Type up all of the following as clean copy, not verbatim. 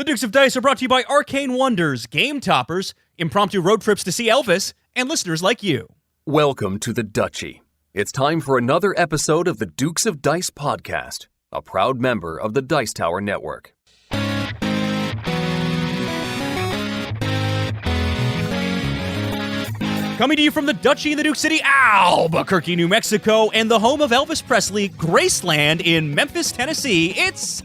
The Dukes of Dice are brought to you by Arcane Wonders, Game Toppers, impromptu road trips to see Elvis, and listeners like you. Welcome to the Duchy. It's time for another episode of the Dukes of Dice podcast, a proud member of the Dice Tower Network. Coming to you from the Duchy in the Duke City, Albuquerque, New Mexico, and the home of Elvis Presley, Graceland in Memphis, Tennessee, it's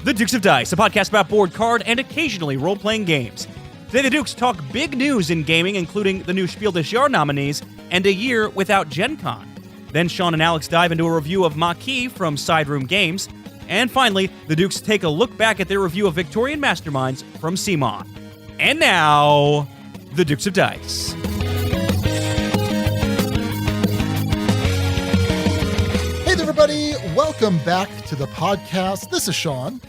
The Dukes of Dice, a podcast about board, card, and occasionally role-playing games. Today, the Dukes talk big news in gaming, including the new Spiel this Jahres nominees and a year without GenCon. Then Sean and Alex dive into a review of Maquis from Sideroom Games. And finally, the Dukes take a look back at their review of Victorian Masterminds from CMON. And now, The Dukes of Dice. Hey there, everybody. Welcome back to the podcast. This is Sean.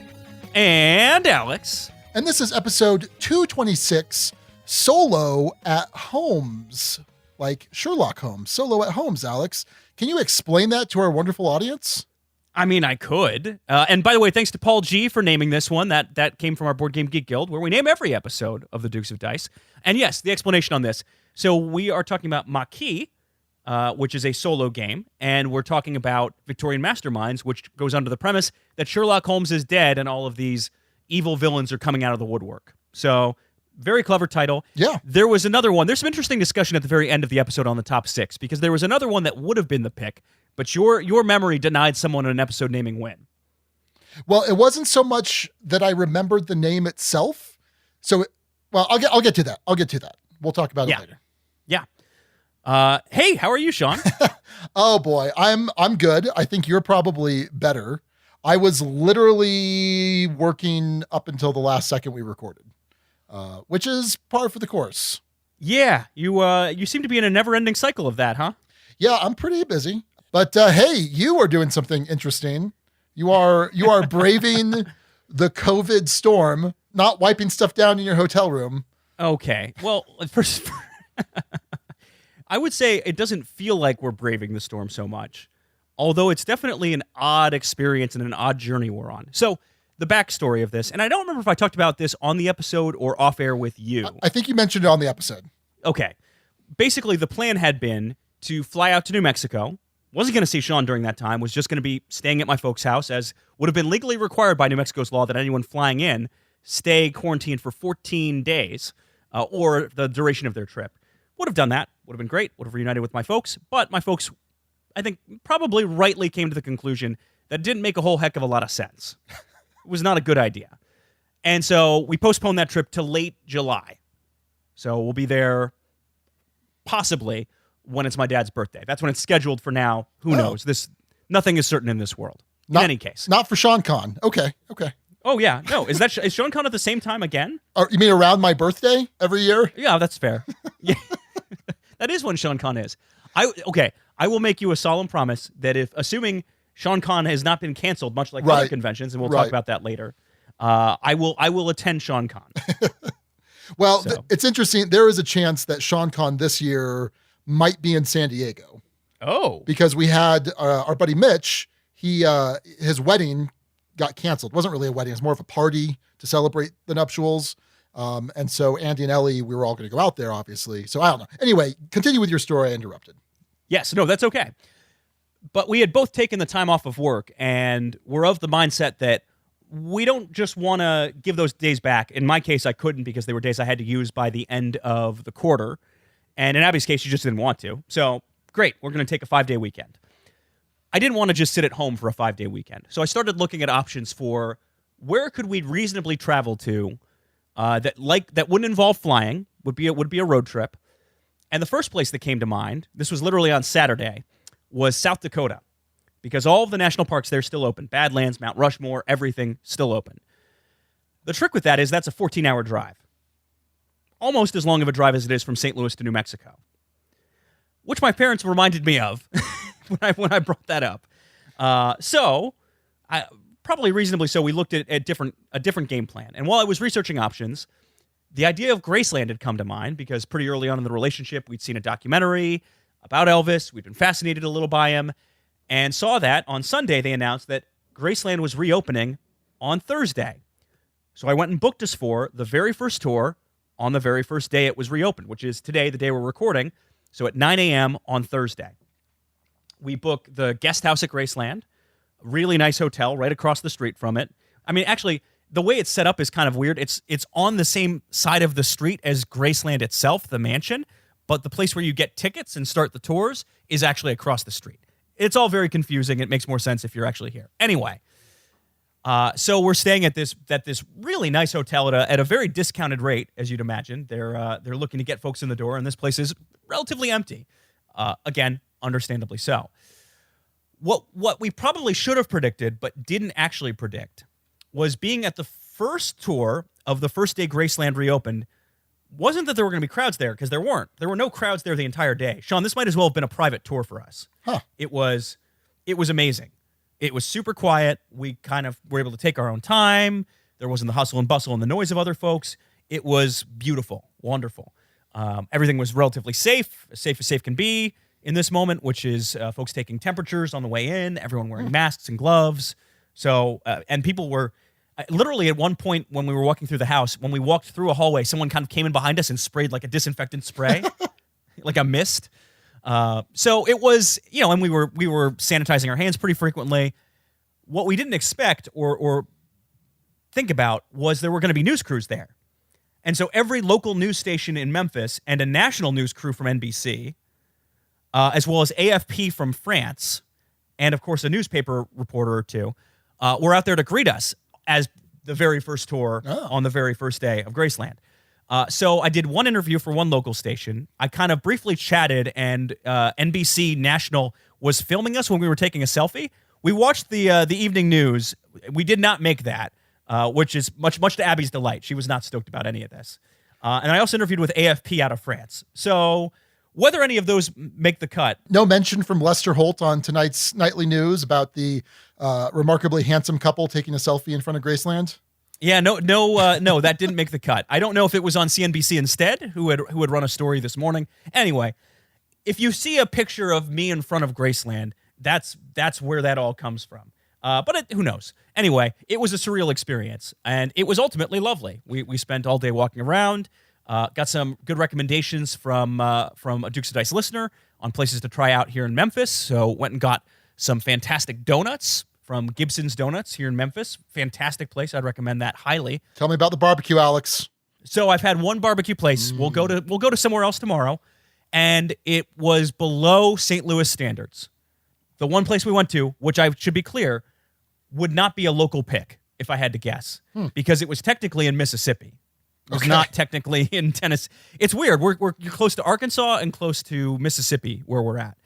And Alex. And this is episode 226, Solo at Holmes. Like Sherlock Holmes, Solo at Holmes, Alex. Can you explain that to our wonderful audience? I mean, I could. And by the way, thanks to Paul G for naming this one. That came from our Board Game Geek Guild, where we name every episode of the Dukes of Dice. And yes, the explanation on this. So we are talking about Maquis, which is a solo game, and we're talking about Victorian Masterminds, which goes under the premise that Sherlock Holmes is dead and all of these evil villains are coming out of the woodwork. So, very clever title. Yeah. There was another one. There's some interesting discussion at the very end of the episode on the top 6, because there was another one that would have been the pick, but your memory denied someone an episode naming Win. Well, it wasn't so much that I remembered the name itself. So, I'll get to that. We'll talk about it later. Yeah. Hey, how are you, Sean? Oh boy, I'm good. I think you're probably better. I was literally working up until the last second we recorded, which is par for the course. Yeah, you seem to be in a never-ending cycle of that, huh? Yeah, I'm pretty busy. But hey, you are doing something interesting. You are braving the COVID storm, not wiping stuff down in your hotel room. Okay. Well, first, I would say it doesn't feel like we're braving the storm so much, although it's definitely an odd experience and an odd journey we're on. So the backstory of this, and I don't remember if I talked about this on the episode or off air with you. I think you mentioned it on the episode. Okay. Basically, the plan had been to fly out to New Mexico. Wasn't going to see Sean during that time. Was just going to be staying at my folks' house, as would have been legally required by New Mexico's law that anyone flying in stay quarantined for 14 days or the duration of their trip. Would have done that. Would have been great. Would have reunited with my folks. But my folks, I think, probably rightly came to the conclusion that it didn't make a whole heck of a lot of sense. It was not a good idea. And so we postponed that trip to late July. So we'll be there possibly when it's my dad's birthday. That's when it's scheduled for now. Who knows? Nothing is certain in this world. In any case. Not for Sean Con. Okay. Oh, yeah. No, is Sean Con at the same time again? You mean around my birthday every year? Yeah, that's fair. Yeah. That is when Sean Con is. I will make you a solemn promise that assuming Sean Con has not been canceled, much like other conventions, and we'll talk about that later, I will attend Sean Con. Well, it's interesting. There is a chance that Sean Con this year might be in San Diego. Oh. Because we had our buddy Mitch, his wedding got canceled. It wasn't really a wedding. It was more of a party to celebrate the nuptials. And so Andy and Ellie, we were all going to go out there, obviously. So I don't know. Anyway, continue with your story. I interrupted. Yes, no, that's okay. But we had both taken the time off of work, and we're of the mindset that we don't just want to give those days back. In my case, I couldn't because they were days I had to use by the end of the quarter. And in Abby's case, she just didn't want to. So great, we're going to take a 5-day weekend. I didn't want to just sit at home for a 5-day weekend. So I started looking at options for where could we reasonably travel to that wouldn't involve flying, would be a road trip. And the first place that came to mind, this was literally on Saturday, was South Dakota, because all of the national parks there are still open. Badlands, Mount Rushmore, everything still open. The trick with that is that's a 14-hour drive. Almost as long of a drive as it is from St. Louis to New Mexico, which my parents reminded me of when I brought that up. So, probably reasonably so, we looked at a different game plan. And while I was researching options, the idea of Graceland had come to mind because pretty early on in the relationship, we'd seen a documentary about Elvis. We'd been fascinated a little by him and saw that on Sunday they announced that Graceland was reopening on Thursday. So I went and booked us for the very first tour on the very first day it was reopened, which is today, the day we're recording. So at 9 a.m. on Thursday. We book the guest house at Graceland, really nice hotel right across the street from it. I mean, actually, the way it's set up is kind of weird. It's on the same side of the street as Graceland itself, the mansion, but the place where you get tickets and start the tours is actually across the street. It's all very confusing. It makes more sense if you're actually here. Anyway, so we're staying at this really nice hotel at a very discounted rate, as you'd imagine. They're looking to get folks in the door, and this place is relatively empty. Again, understandably so. What we probably should have predicted, but didn't actually predict, was being at the first tour of the first day Graceland reopened, wasn't that there were going to be crowds there, because there weren't. There were no crowds there the entire day. Sean, this might as well have been a private tour for us. Huh. It was amazing. It was super quiet. We kind of were able to take our own time. There wasn't the hustle and bustle and the noise of other folks. It was beautiful, wonderful. Everything was relatively safe as safe can be in this moment, which is folks taking temperatures on the way in, everyone wearing masks and gloves. So, and people were literally at one point when we were walking through the house, when we walked through a hallway, someone kind of came in behind us and sprayed like a disinfectant spray, like a mist. So it was, and we were sanitizing our hands pretty frequently. What we didn't expect or think about was there were going to be news crews there. And so every local news station in Memphis and a national news crew from NBC, as well as AFP from France, and of course a newspaper reporter or two, were out there to greet us as the very first tour on the very first day of Graceland. So I did one interview for one local station. I kind of briefly chatted, and NBC National was filming us when we were taking a selfie. We watched the evening news. We did not make that, which is much to Abby's delight. She was not stoked about any of this. And I also interviewed with AFP out of France. So whether any of those make the cut. No mention from Lester Holt on tonight's nightly news about the remarkably handsome couple taking a selfie in front of Graceland. Yeah, no, that didn't make the cut. I don't know if it was on CNBC instead, who had run a story this morning. Anyway, if you see a picture of me in front of Graceland, that's where that all comes from. But who knows? Anyway, it was a surreal experience, and it was ultimately lovely. We spent all day walking around, got some good recommendations from a Dukes of Dice listener on places to try out here in Memphis. So went and got some fantastic donuts from Gibson's Donuts here in Memphis. Fantastic place. I'd recommend that highly. Tell me about the barbecue, Alex. So I've had one barbecue place. We'll go to somewhere else tomorrow, and it was below St. Louis standards. The one place we went to, which I should be clear, would not be a local pick if I had to guess, because it was technically in Mississippi. It was not technically in Tennessee. It's weird. We're close to Arkansas and close to Mississippi where we're at.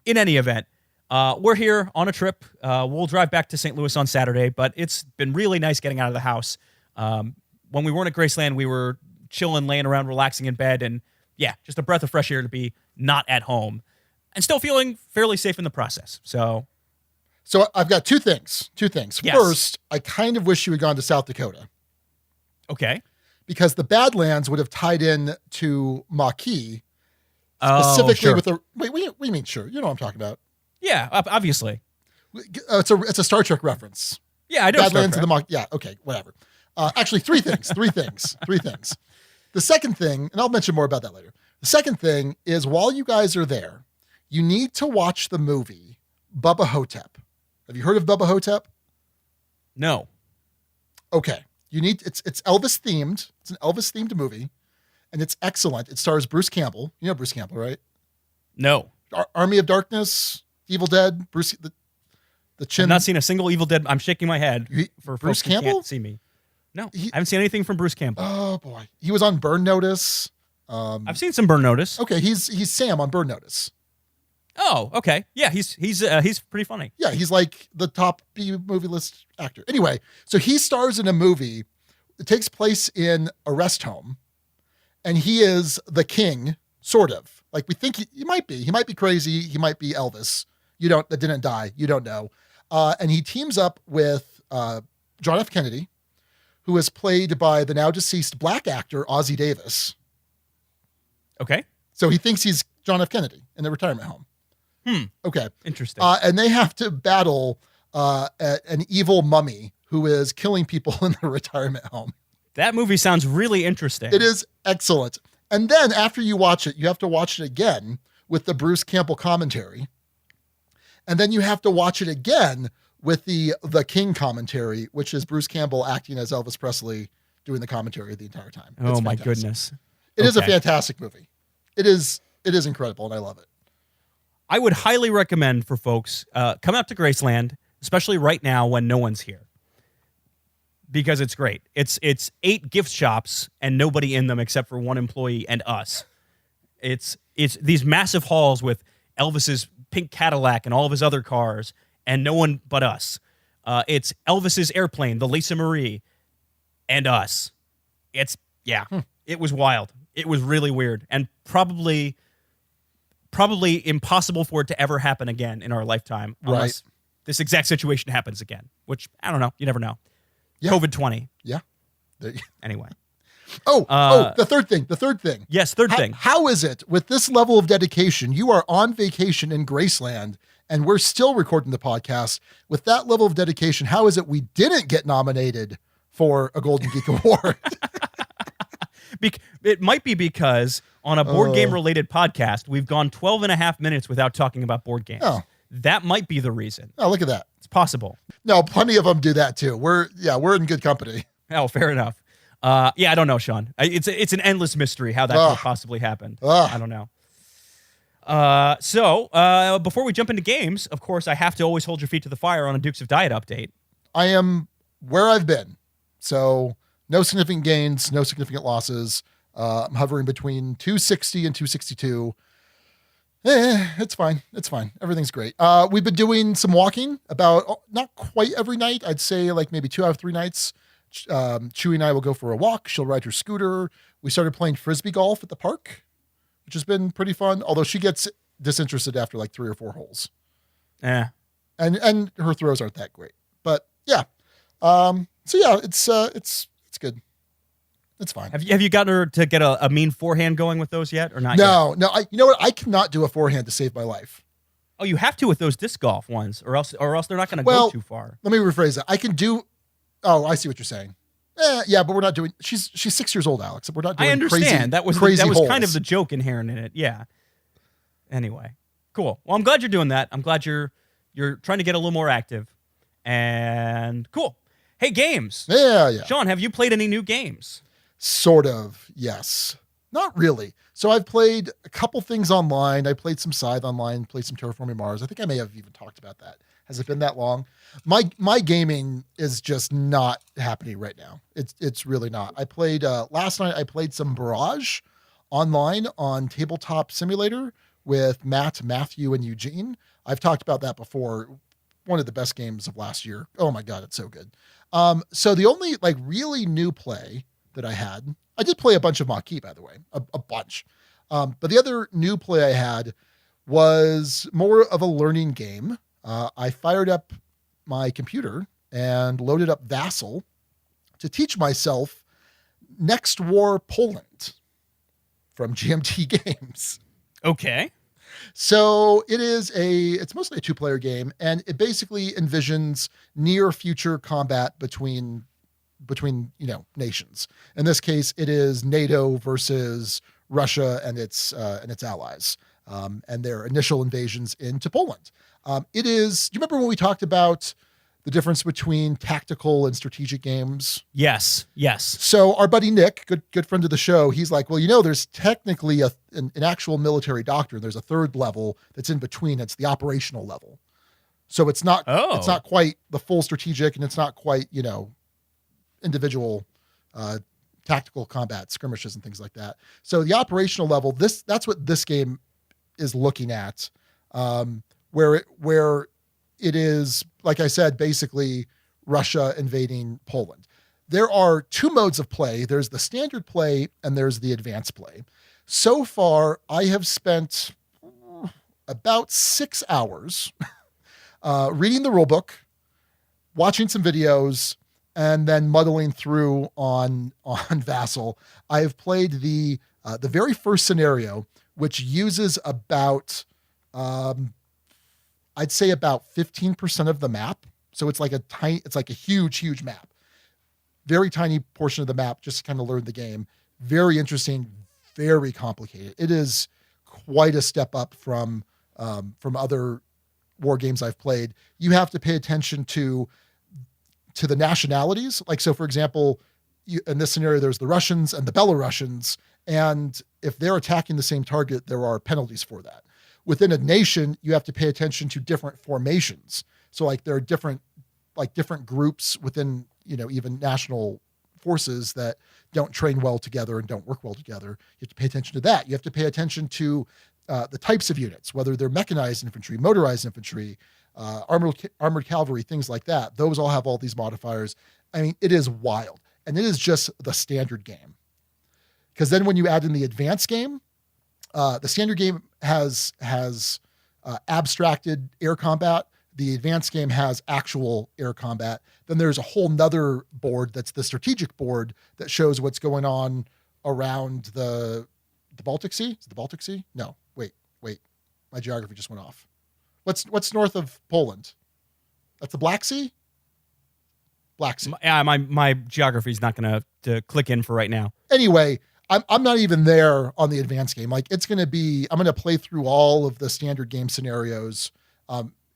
In any event, we're here on a trip. We'll drive back to St. Louis on Saturday, but it's been really nice getting out of the house. When we weren't at Graceland, we were chilling, laying around, relaxing in bed, and yeah, just a breath of fresh air to be not at home and still feeling fairly safe in the process. So I've got two things. Yes. First, I kind of wish you had gone to South Dakota. Okay. Because the Badlands would have tied in to Maquis, specifically with the... Wait, what do you mean, sure? You know what I'm talking about. Yeah, obviously. It's a Star Trek reference. Yeah, I know Badlands and the Maquis. Yeah, okay, whatever. Actually, three things. The second thing, and I'll mention more about that later. The second thing is, while you guys are there, you need to watch the movie Bubba Hotep. Have you heard of Bubba Hotep? No. Okay. It's Elvis themed. It's an Elvis themed movie, and it's excellent. It stars Bruce Campbell. You know Bruce Campbell, right? No. Army of Darkness, Evil Dead, Bruce the chin. I've not seen a single Evil Dead. I'm shaking my head for Bruce folks who Campbell? can't see me. No, I haven't seen anything from Bruce Campbell. Oh boy, he was on Burn Notice. I've seen some Burn Notice. Okay, he's Sam on Burn Notice. Oh, okay. Yeah, he's pretty funny. Yeah, he's like the top B movie list actor. Anyway, so he stars in a movie. It takes place in a rest home, and he is the king, sort of. Like we think he might be. He might be crazy. He might be Elvis. That didn't die. You don't know. And he teams up with John F. Kennedy, who is played by the now deceased black actor Ozzie Davis. Okay. So he thinks he's John F. Kennedy in the retirement home. Okay. Interesting. And they have to battle an evil mummy who is killing people in the retirement home. That movie sounds really interesting. It is excellent. And then after you watch it, you have to watch it again with the Bruce Campbell commentary. And then you have to watch it again with the King commentary, which is Bruce Campbell acting as Elvis Presley doing the commentary the entire time. Oh my goodness. It is a fantastic movie. It is incredible, and I love it. I would highly recommend for folks, come out to Graceland, especially right now when no one's here. Because it's great. It's 8 gift shops and nobody in them except for one employee and us. It's these massive halls with Elvis's pink Cadillac and all of his other cars and no one but us. It's Elvis's airplane, the Lisa Marie, and us. It was wild. It was really weird and probably impossible for it to ever happen again in our lifetime unless this exact situation happens again, which I don't know. You never know. Yeah. COVID-20. Yeah. Anyway. The third thing. Yes, third thing. How is it with this level of dedication? You are on vacation in Graceland and we're still recording the podcast. With that level of dedication, how is it we didn't get nominated for a Golden Geek Award? It might be because on a board game related podcast, we've gone 12 and a half minutes without talking about board games. Oh. That might be the reason. Oh, look at that. It's possible. No, plenty of them do that too. We're in good company. Oh, fair enough. I don't know, Sean. It's an endless mystery how that could have possibly happened. I don't know. So before we jump into games, of course, I have to always hold your feet to the fire on a Dukes of Diet update. I am where I've been. So no significant gains, no significant losses. I'm hovering between 260 and 262. It's fine. Everything's great. We've been doing some walking about not quite every night. I'd say like maybe 2 out of 3 nights. Chewie and I will go for a walk. She'll ride her scooter. We started playing Frisbee golf at the park, which has been pretty fun. Although she gets disinterested after like 3 or 4 holes. Yeah. And her throws aren't that great, but yeah. It's good. It's fine. Have you gotten her to get a mean forehand going with those yet or not? No. You know what? I cannot do a forehand to save my life. Oh, you have to with those disc golf ones, or else they're not going to go too far. Let me rephrase that. I can do. Oh, I see what you're saying. Yeah, but we're not doing. She's 6 years old, Alex. We're not doing. I understand. That was holes. Kind of the joke inherent in it. Yeah. Anyway, cool. Well, I'm glad you're doing that. I'm glad you're trying to get a little more active. And cool. Hey, games. Yeah. Sean, have you played any new games? Sort of, yes. Not really. So I've played a couple things online. I played some Scythe online, played some Terraforming Mars. I think I may have even talked about that. Has it been that long? My gaming is just not happening right now. It's really not. I played last night. I played some Barrage online on Tabletop Simulator with Matt, Matthew, and Eugene. I've talked about that before. One of the best games of last year. Oh my God, it's so good. So the only like really new play that I did play a bunch of Maquis, by the way, a bunch. But the other new play I had was more of a learning game. I fired up my computer and loaded up Vassal to teach myself Next War Poland from GMT Games. Okay. So it's mostly a 2-player game, and it basically envisions near future combat between nations. In this case, it is NATO versus Russia and its allies, and their initial invasions into Poland. Do you remember when we talked about the difference between tactical and strategic games? Yes. So our buddy Nick, good friend of the show, he's like, well, there's technically an actual military doctrine. There's a third level that's in between. It's the operational level. So it's not quite the full strategic, and it's not quite, individual tactical combat skirmishes and things like that. So the operational level, that's what this game is looking at, where it is, like I said, basically Russia invading Poland. There are 2 modes of play. There's the standard play and there's the advanced play. So far, I have spent about 6 hours reading the rulebook, watching some videos, and then muddling through on Vassal. I have played the very first scenario, which uses about, I'd say about 15% of the map. So it's like a huge map. Very tiny portion of the map just to kind of learn the game. Very interesting, very complicated. It is quite a step up from other war games I've played. You have to pay attention to the nationalities. Like, so for example, in this scenario, there's the Russians and the Belarusians. And if they're attacking the same target, there are penalties for that. Within a nation, you have to pay attention to different formations. So like there are different groups within, even national forces that don't train well together and don't work well together. You have to pay attention to that. You have to pay attention to the types of units, whether they're mechanized infantry, motorized infantry, armored cavalry, things like that. Those all have all these modifiers. I mean, it is wild. And it is just the standard game. Because then when you add in the advanced game, the standard game has abstracted air combat. The advanced game has actual air combat. Then there's a whole nother board that's the strategic board that shows what's going on around the Baltic Sea. Is it the Baltic Sea? No, wait. My geography just went off. What's north of Poland? That's the Black Sea? Black Sea. Yeah, my geography's not going to click in for right now. Anyway, I'm not even there on the advanced game. Like I'm going to play through all of the standard game scenarios.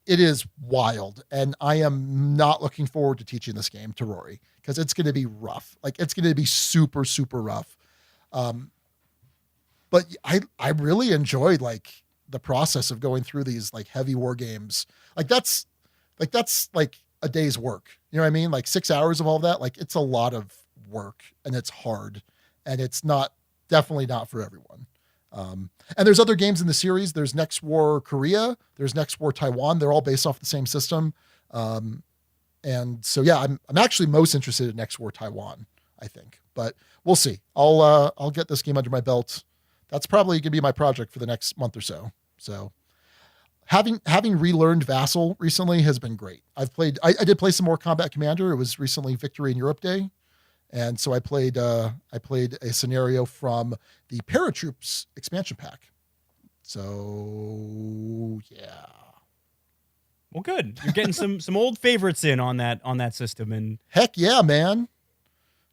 It is wild. And I am not looking forward to teaching this game to Rory because it's going to be rough. Like it's going to be super, super rough. But I really enjoyed like the process of going through these like heavy war games. That's like a day's work. You know what I mean? Like 6 hours of all that. Like it's a lot of work and it's hard and it's definitely not for everyone. And there's other games in the series. There's Next War Korea. There's Next War Taiwan. They're all based off the same system. And so, yeah, I'm actually most interested in Next War Taiwan, I think, but we'll see. I'll get this game under my belt. That's probably going to be my project for the next month or so. So having relearned Vassal recently has been great. I did play some more Combat Commander. It was recently Victory in Europe Day. And so I played a scenario from the Paratroops expansion pack. So yeah. Well, good. You're getting some old favorites in on that system, and heck yeah, man.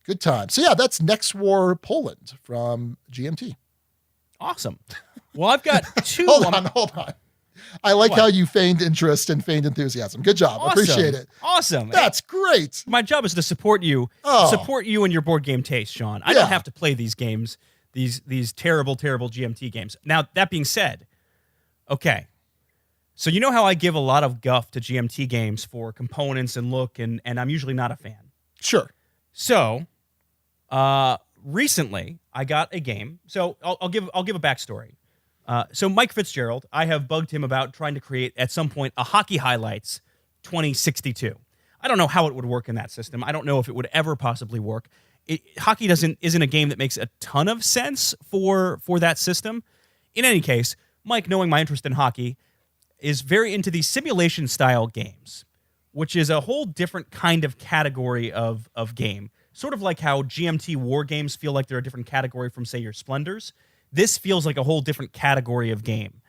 Good time. So yeah, that's Next War Poland from GMT. Awesome. Well, I've got two. Hold on. I like how you feigned interest and feigned enthusiasm. Good job. Awesome. Appreciate it. Awesome. That's great. My job is to support you and your board game taste, Sean. I don't have to play these games, these terrible, terrible GMT games. Now, that being said, okay. So you know how I give a lot of guff to GMT games for components and look, and I'm usually not a fan. Sure. So, recently I got a game. So I'll give a backstory. So Mike Fitzgerald, I have bugged him about trying to create at some point a Hockey Highlights 2062. I don't know how it would work in that system. I don't know if it would ever possibly work. Hockey isn't a game that makes a ton of sense for that system. In any case, Mike, knowing my interest in hockey, is very into these simulation style games, which is a whole different kind of category of game. Sort of like how GMT war games feel like they're a different category from, say, your Splendors. This feels like a whole different category of game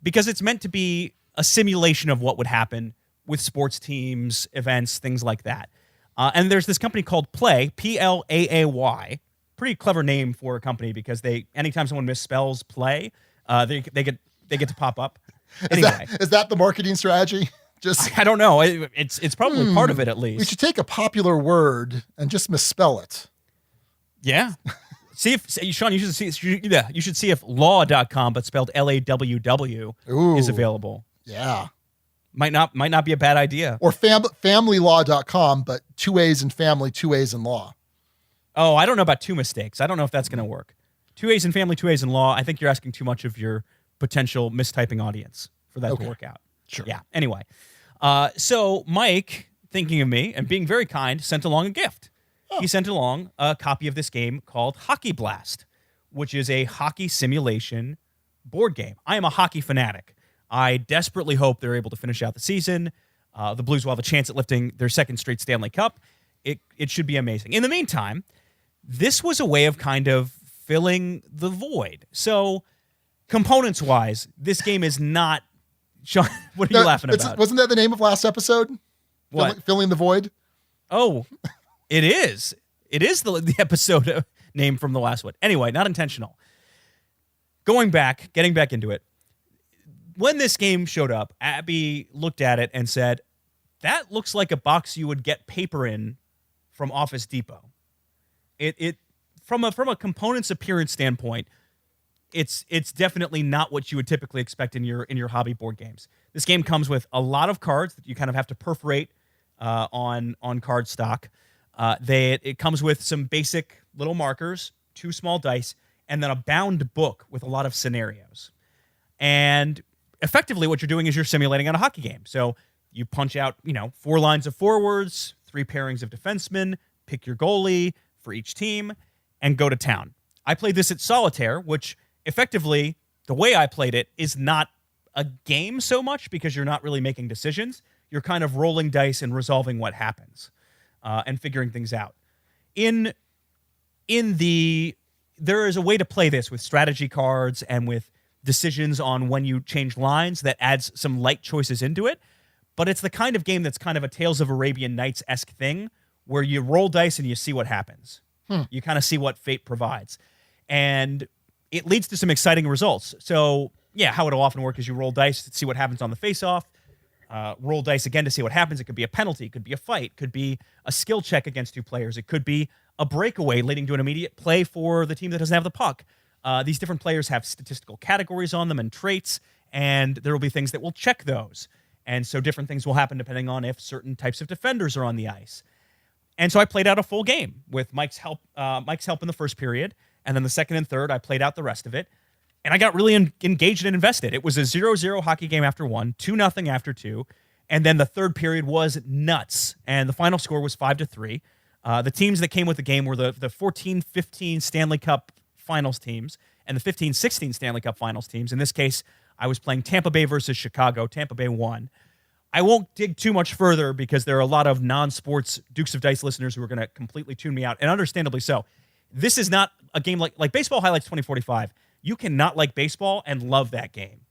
because it's meant to be a simulation of what would happen with sports teams, events, things like that. And there's this company called Play, Plaay. Pretty clever name for a company because anytime someone misspells Play, they get to pop up. Anyway, is that the marketing strategy? I don't know. It's probably part of it at least. We should take a popular word and just misspell it. Yeah. Sean, you should see if law.com, but spelled LAWW, is available. Yeah. Might not be a bad idea. Or familylaw.com, but 2 A's in family, 2 A's in law. Oh, I don't know about two mistakes. I don't know if that's going to work. 2 A's in family, 2 A's in law. I think you're asking too much of your potential mistyping audience for that to work out. Sure. Yeah. Anyway, so Mike, thinking of me and being very kind, sent along a gift. He sent along a copy of this game called Hockey Blast, which is a hockey simulation board game. I am a hockey fanatic. I desperately hope they're able to finish out the season. The Blues will have a chance at lifting their second straight Stanley Cup. It should be amazing. In the meantime, this was a way of kind of filling the void. So, components-wise, this game is not... Sean, what are you laughing about? Wasn't that the name of last episode? What? Filling the void. Oh, it is. It is the episode name from the last one. Anyway, not intentional. Getting back into it. When this game showed up, Abby looked at it and said, "That looks like a box you would get paper in from Office Depot." It from a components appearance standpoint, it's definitely not what you would typically expect in your hobby board games. This game comes with a lot of cards that you kind of have to perforate on card stock. It comes with some basic little markers, 2 small dice, and then a bound book with a lot of scenarios. And effectively what you're doing is you're simulating on a hockey game. So you punch out, 4 lines of forwards, 3 pairings of defensemen, pick your goalie for each team, and go to town. I played this at Solitaire, which effectively, the way I played it is not a game so much because you're not really making decisions. You're kind of rolling dice and resolving what happens and figuring things out. There is a way to play this with strategy cards and with decisions on when you change lines that adds some light choices into it. But it's the kind of game that's kind of a Tales of Arabian Nights-esque thing where you roll dice and you see what happens. You kind of see what fate provides. And it leads to some exciting results. So, yeah, how it'll often work is you roll dice to see what happens on the face-off, roll dice again to see what happens. It could be a penalty, it could be a fight, it could be a skill check against 2 players, it could be a breakaway leading to an immediate play for the team that doesn't have the puck. These different players have statistical categories on them and traits, and there will be things that will check those. And so different things will happen depending on if certain types of defenders are on the ice. And so I played out a full game with Mike's help in the first period, and then the second and third, I played out the rest of it. And I got really engaged and invested. It was a 0-0 hockey game after 1, 2-0 after 2, and then the third period was nuts. And the final score was 5-3. The teams that came with the game were the 14-15 Stanley Cup Finals teams and the 15-16 Stanley Cup Finals teams. In this case, I was playing Tampa Bay versus Chicago. Tampa Bay won. I won't dig too much further because there are a lot of non-sports Dukes of Dice listeners who are going to completely tune me out, and understandably so. This is not a game like Baseball Highlights 2045. You cannot like baseball and love that game.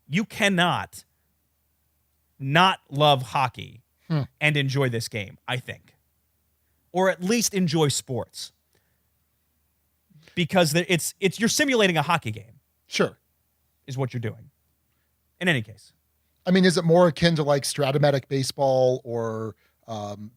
You cannot not love hockey and enjoy this game, I think. Or at least enjoy sports. Because it's you're simulating a hockey game. Sure. Is what you're doing. In any case. I mean, is it more akin to like Stratomatic Baseball or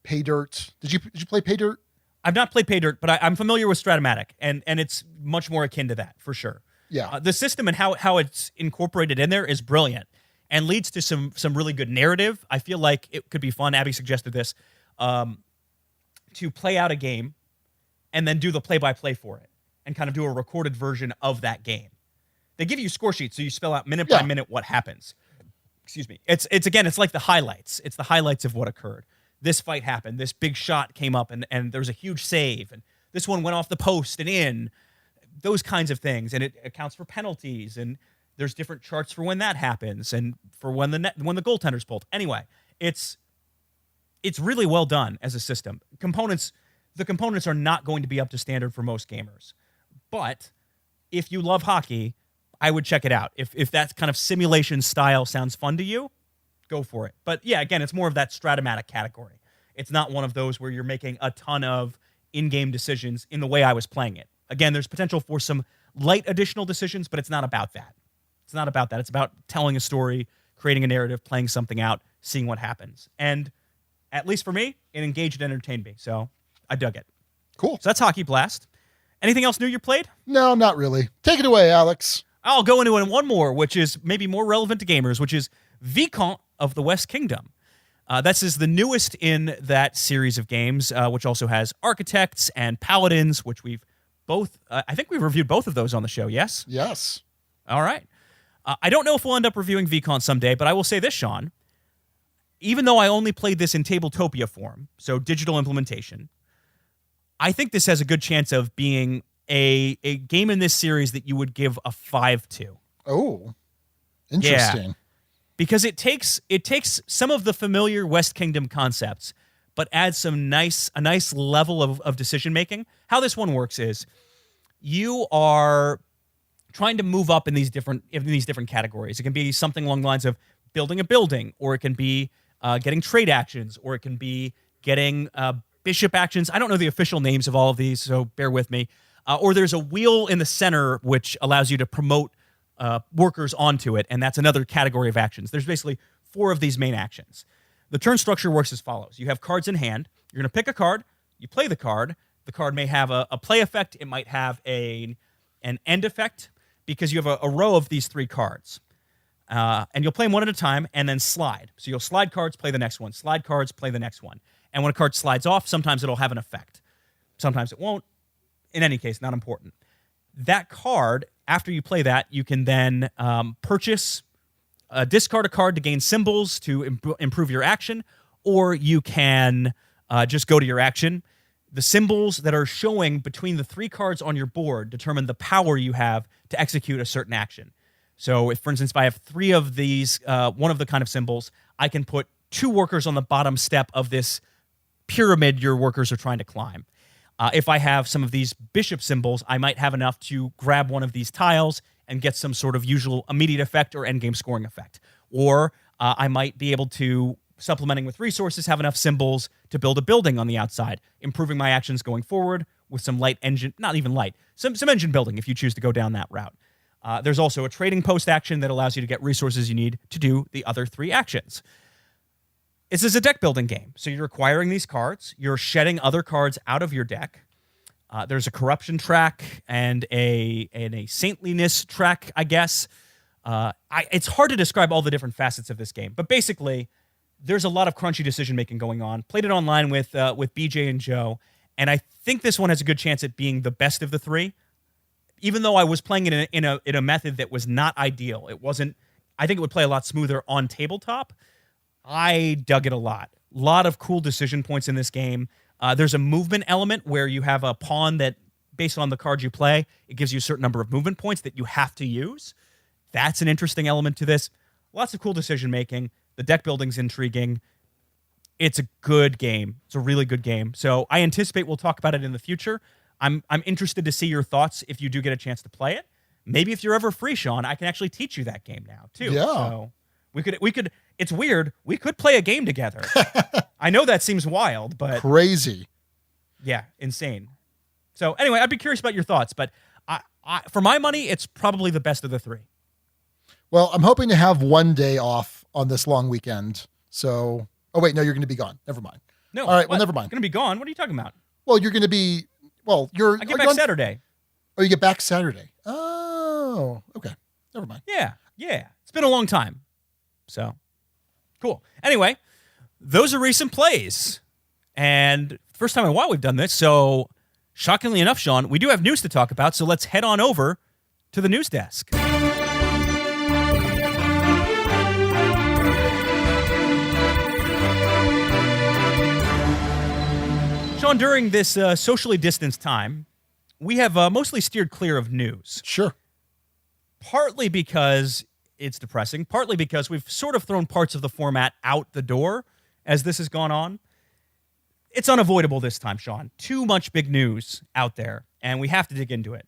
Pay Dirt? Did you play Pay Dirt? I've not played Pay Dirt, but I'm familiar with Stratomatic, and it's much more akin to that, for sure. Yeah. The system and how it's incorporated in there is brilliant and leads to some really good narrative. I feel like it could be fun. Abby suggested this, to play out a game and then do the play-by-play for it and kind of do a recorded version of that game. They give you score sheets, so you spell out minute by minute what happens. Excuse me. It's like the highlights. It's the highlights of what occurred. This fight happened. This big shot came up, and there was a huge save, and this one went off the post and in. Those kinds of things, and it accounts for penalties, and there's different charts for when that happens, and for when the goaltender's pulled. Anyway, it's really well done as a system. The components are not going to be up to standard for most gamers, but if you love hockey, I would check it out. If that kind of simulation style sounds fun to you, go for it. But yeah, again, it's more of that Stratomatic category. It's not one of those where you're making a ton of in-game decisions in the way I was playing it. Again, there's potential for some light additional decisions, but it's not about that. It's not about that. It's about telling a story, creating a narrative, playing something out, seeing what happens. And at least for me, it engaged and entertained me. So I dug it. Cool. So that's Hockey Blast. Anything else new you played? No, not really. Take it away, Alex. I'll go into one more, which is maybe more relevant to gamers, which is Viscounts of the West Kingdom. This is the newest in that series of games, which also has Architects and Paladins, which we've both, I think we've reviewed both of those on the show, yes? Yes. All right. I don't know if we'll end up reviewing Viscounts someday, but I will say this, Sean. Even though I only played this in Tabletopia form, so digital implementation, I think this has a good chance of being a game in this series that you would give a 5 to. Oh, interesting. Yeah, because it takes some of the familiar West Kingdom concepts, but adds a nice level of decision making. How this one works is you are trying to move up in these different categories. It can be something along the lines of building a building, or it can be getting trade actions, or it can be getting bishop actions. I don't know the official names of all of these, so bear with me. Or there's a wheel in the center which allows you to promote workers onto it, and that's another category of actions. There's basically 4 of these main actions. The turn structure works as follows. You have cards in hand. You're going to pick a card. You play the card. The card may have a play effect. It might have an end effect, because you have a row of these 3 cards. And you'll play them one at a time and then slide. So you'll slide cards, play the next one. Slide cards, play the next one. And when a card slides off, sometimes it'll have an effect. Sometimes it won't. In any case, not important. That card, after you play that, you can then discard a card to gain symbols to improve your action, or you can just go to your action. The symbols that are showing between the 3 cards on your board determine the power you have to execute a certain action. So if, for instance, if I have 3 of these, one of the kind of symbols, I can put 2 workers on the bottom step of this pyramid your workers are trying to climb. If I have some of these bishop symbols, I might have enough to grab one of these tiles and get some sort of usual immediate effect or endgame scoring effect. Or I might be able to, supplementing with resources, have enough symbols to build a building on the outside, improving my actions going forward with some light engine, not even light, some engine building if you choose to go down that route. There's also a trading post action that allows you to get resources you need to do the other 3 actions. This is a deck building game, so you're acquiring these cards. You're shedding other cards out of your deck. There's a corruption track and a saintliness track, I guess. It's hard to describe all the different facets of this game, but basically, there's a lot of crunchy decision making going on. Played it online with BJ and Joe, and I think this one has a good chance at being the best of the 3. Even though I was playing it in a method that was not ideal, it wasn't. I think it would play a lot smoother on tabletop. I dug it a lot. A lot of cool decision points in this game. There's a movement element where you have a pawn that, based on the cards you play, it gives you a certain number of movement points that you have to use. That's an interesting element to this. Lots of cool decision making. The deck building's intriguing. It's a good game. It's a really good game. So I anticipate we'll talk about it in the future. I'm interested to see your thoughts if you do get a chance to play it. Maybe if you're ever free, Sean, I can actually teach you that game now too. Yeah. So we could. It's weird. We could play a game together. I know that seems wild, but crazy. Yeah, insane. So anyway, I'd be curious about your thoughts, but I for my money, it's probably the best of the 3. Well, I'm hoping to have one day off on this long weekend. So, oh wait, no, you're going to be gone. Never mind. No. All right. Well, never mind. Going to be gone. What are you talking about? Well, you're going to be. Well, you're. I get back Saturday. Oh, you get back Saturday. Oh, okay. Never mind. Yeah. It's been a long time. So, cool. Anyway, those are recent plays. And first time in a while we've done this. So, shockingly enough, Sean, we do have news to talk about. So let's head on over to the news desk. Sean, during this socially distanced time, we have mostly steered clear of news. Sure. Partly because it's depressing, partly because we've sort of thrown parts of the format out the door as this has gone on. It's unavoidable this time, Sean. Too much big news out there, and we have to dig into it.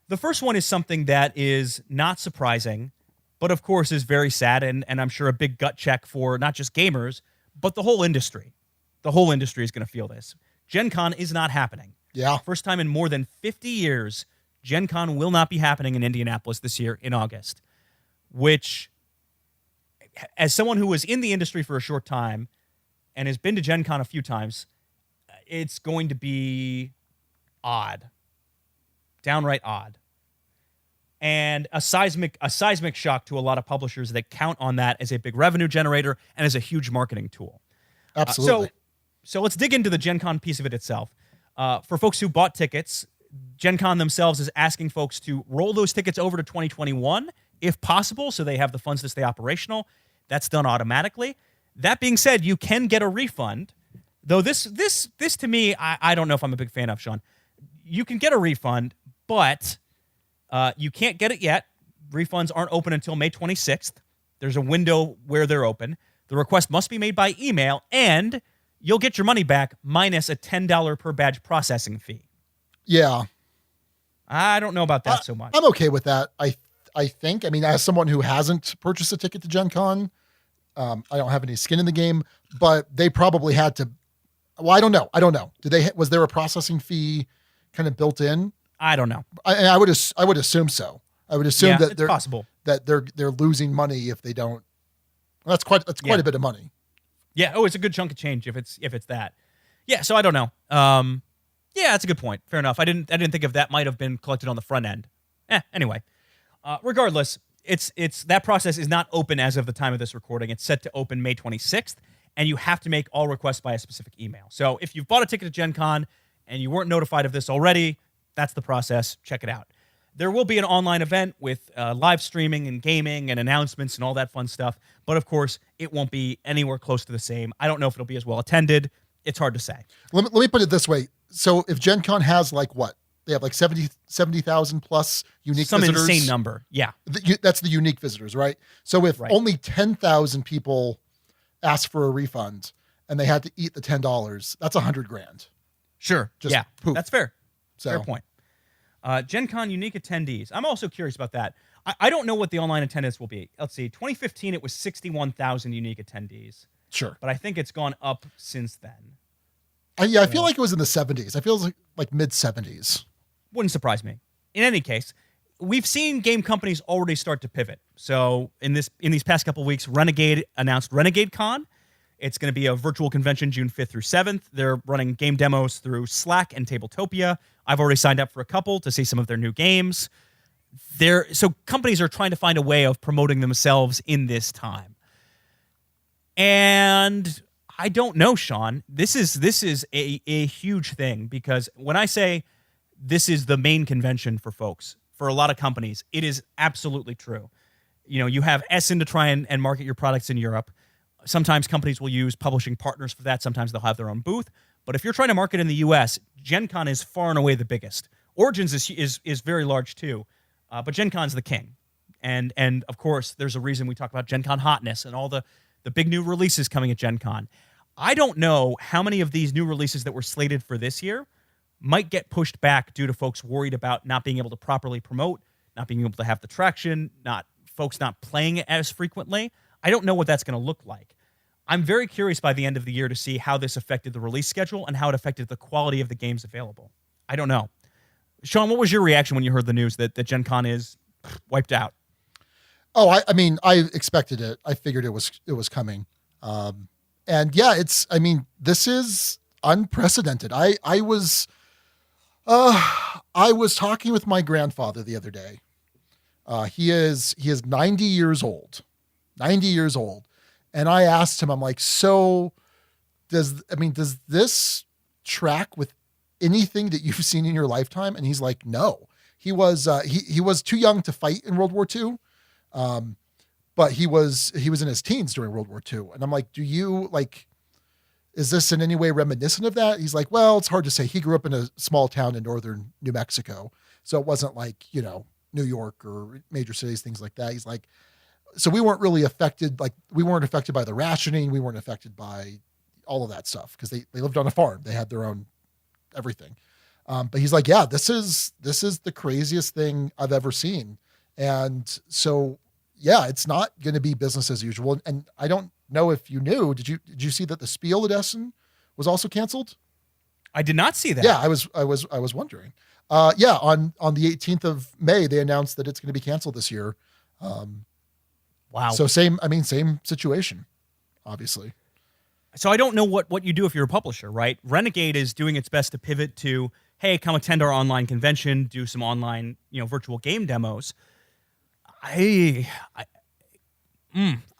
The first one is something that is not surprising, but of course is very sad, and I'm sure a big gut check for not just gamers, but the whole industry. The whole industry is going to feel this. GenCon is not happening. Yeah. First time in more than 50 years, GenCon will not be happening in Indianapolis this year in August, which, as someone who was in the industry for a short time and has been to GenCon a few times, it's going to be odd. Downright odd. And a seismic shock to a lot of publishers that count on that as a big revenue generator and as a huge marketing tool. Absolutely. So let's dig into the GenCon piece of it itself. For folks who bought tickets, GenCon themselves is asking folks to roll those tickets over to 2021, if possible, so they have the funds to stay operational. That's done automatically. That being said, you can get a refund, though this to me, I don't know if I'm a big fan of, Sean. You can get a refund, but you can't get it yet. Refunds aren't open until May 26th. There's a window where they're open. The request must be made by email, and you'll get your money back minus a $10 per badge processing fee. Yeah. I don't know about that so much. I'm okay with that. I think. I mean, as someone who hasn't purchased a ticket to GenCon, I don't have any skin in the game, but they probably had to. Well, I don't know. Was there a processing fee kind of built in? I don't know. I would assume so. I would assume that it's possible that they're losing money if they don't. Well, that's quite a bit of money. Yeah. Oh, it's a good chunk of change if it's that. Yeah. So I don't know. Yeah, that's a good point. Fair enough. I didn't think of that might have been collected on the front end. Anyway, regardless, it's that process is not open as of the time of this recording. It's set to open May 26th, and you have to make all requests by a specific email. So if you've bought a ticket to Gen Con and you weren't notified of this already, that's the process. Check it out. There will be an online event with live streaming and gaming and announcements and all that fun stuff. But of course, it won't be anywhere close to the same. I don't know if it'll be as well attended. It's hard to say. Let me put it this way. So if Gen Con has like what? They have like 70,000 plus unique visitors. Some insane number. Yeah. That's the unique visitors, right? So if only 10,000 people asked for a refund and they had to eat the $10, that's $100,000. Sure. Just poof. That's fair. So. Fair point. Gen Con unique attendees. I'm also curious about that. I don't know what the online attendance will be. Let's see. 2015, it was 61,000 unique attendees. Sure. But I think it's gone up since then. I feel like it was in the 70s. I feel like mid 70s. Wouldn't surprise me. In any case, we've seen game companies already start to pivot. So in these past couple of weeks, Renegade announced Renegade Con. It's going to be a virtual convention June 5th through 7th. They're running game demos through Slack and Tabletopia. I've already signed up for a couple to see some of their new games. So companies are trying to find a way of promoting themselves in this time. And I don't know, Sean. This is a huge thing, because when I say this is the main convention for folks, for a lot of companies, it is absolutely true. You know, you have Essen to try and market your products in Europe. Sometimes companies will use publishing partners for that. Sometimes they'll have their own booth. But if you're trying to market in the US, Gen Con is far and away the biggest. Origins is very large too, but Gen Con's the king. And of course, there's a reason we talk about Gen Con hotness and all the big new releases coming at Gen Con. I don't know how many of these new releases that were slated for this year might get pushed back due to folks worried about not being able to properly promote, not being able to have the traction, folks not playing it as frequently. I don't know what that's going to look like. I'm very curious by the end of the year to see how this affected the release schedule and how it affected the quality of the games available. I don't know. Sean, what was your reaction when you heard the news that Gen Con is wiped out? Oh, I mean, I expected it. I figured it was coming. And yeah, this is unprecedented. I was talking with my grandfather the other day. He is 90 years old. 90 years old. And I asked him, I'm like, so does this track with anything that you've seen in your lifetime? And he's like, no. He was too young to fight in World War II. But he was in his teens during World War II. And I'm like, is this in any way reminiscent of that? He's like, well, it's hard to say. He grew up in a small town in northern New Mexico. So it wasn't like, New York or major cities, things like that. He's like, so we weren't really affected. Like, we weren't affected by the rationing. We weren't affected by all of that stuff because they lived on a farm. They had their own everything. But he's like, yeah, this is the craziest thing I've ever seen. And so, yeah, it's not going to be business as usual. And I don't know if you knew, did you see that the Spiel at Essen was also canceled? I did not see that. Yeah, I was wondering. On the 18th of May, they announced that it's going to be canceled this year. Wow. So same situation, obviously. So I don't know what you do if you're a publisher, right? Renegade is doing its best to pivot to, hey, come attend our online convention, do some online, virtual game demos. I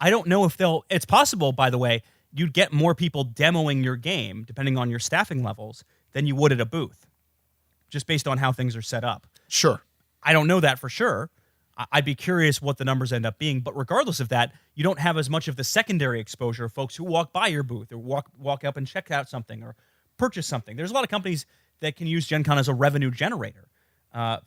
don't know if it's possible, by the way, you'd get more people demoing your game, depending on your staffing levels, than you would at a booth, just based on how things are set up. Sure. I don't know that for sure. I'd be curious what the numbers end up being. But regardless of that, you don't have as much of the secondary exposure of folks who walk by your booth or walk up and check out something or purchase something. There's a lot of companies that can use Gen Con as a revenue generator.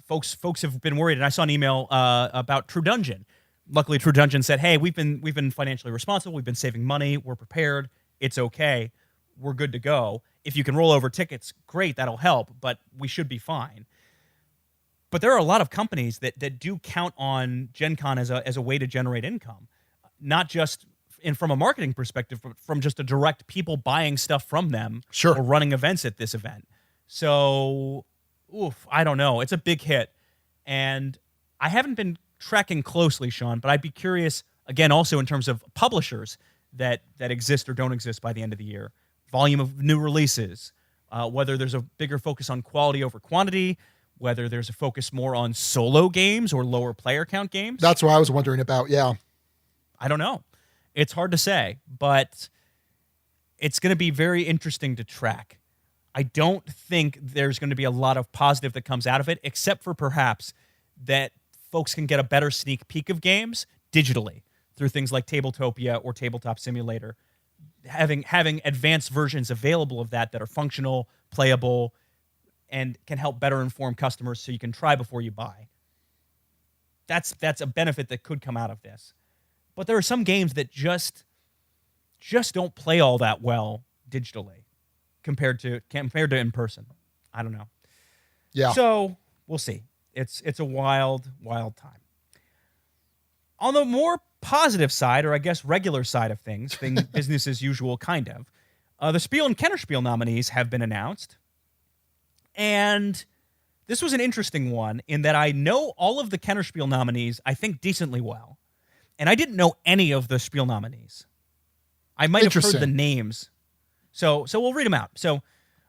Folks have been worried, and I saw an email about True Dungeon. Luckily, True Dungeon said, hey, we've been financially responsible. We've been saving money. We're prepared. It's okay. We're good to go. If you can roll over tickets, great. That'll help, but we should be fine. But there are a lot of companies that do count on Gen Con as a way to generate income, not just and from a marketing perspective, from just a direct people buying stuff from them Sure. or running events at this event. So, I don't know. It's a big hit. And I haven't been tracking closely, Sean, but I'd be curious, again, also in terms of publishers that exist or don't exist by the end of the year, volume of new releases, whether there's a bigger focus on quality over quantity, whether there's a focus more on solo games or lower player count games. That's what I was wondering about, yeah. I don't know. It's hard to say, but it's going to be very interesting to track. I don't think there's going to be a lot of positive that comes out of it, except for perhaps that folks can get a better sneak peek of games digitally through things like Tabletopia or Tabletop Simulator, having advanced versions available of that are functional, playable, and can help better inform customers so you can try before you buy. That's a benefit that could come out of this. But there are some games that just don't play all that well digitally compared to in person. I don't know. Yeah. So we'll see. It's a wild, wild time. On the more positive side, or I guess regular side of things business as usual, kind of, the Spiel and Kennerspiel nominees have been announced. And this was an interesting one in that I know all of the Kennerspiel nominees, I think, decently well. And I didn't know any of the Spiel nominees. I might have heard the names. So we'll read them out. So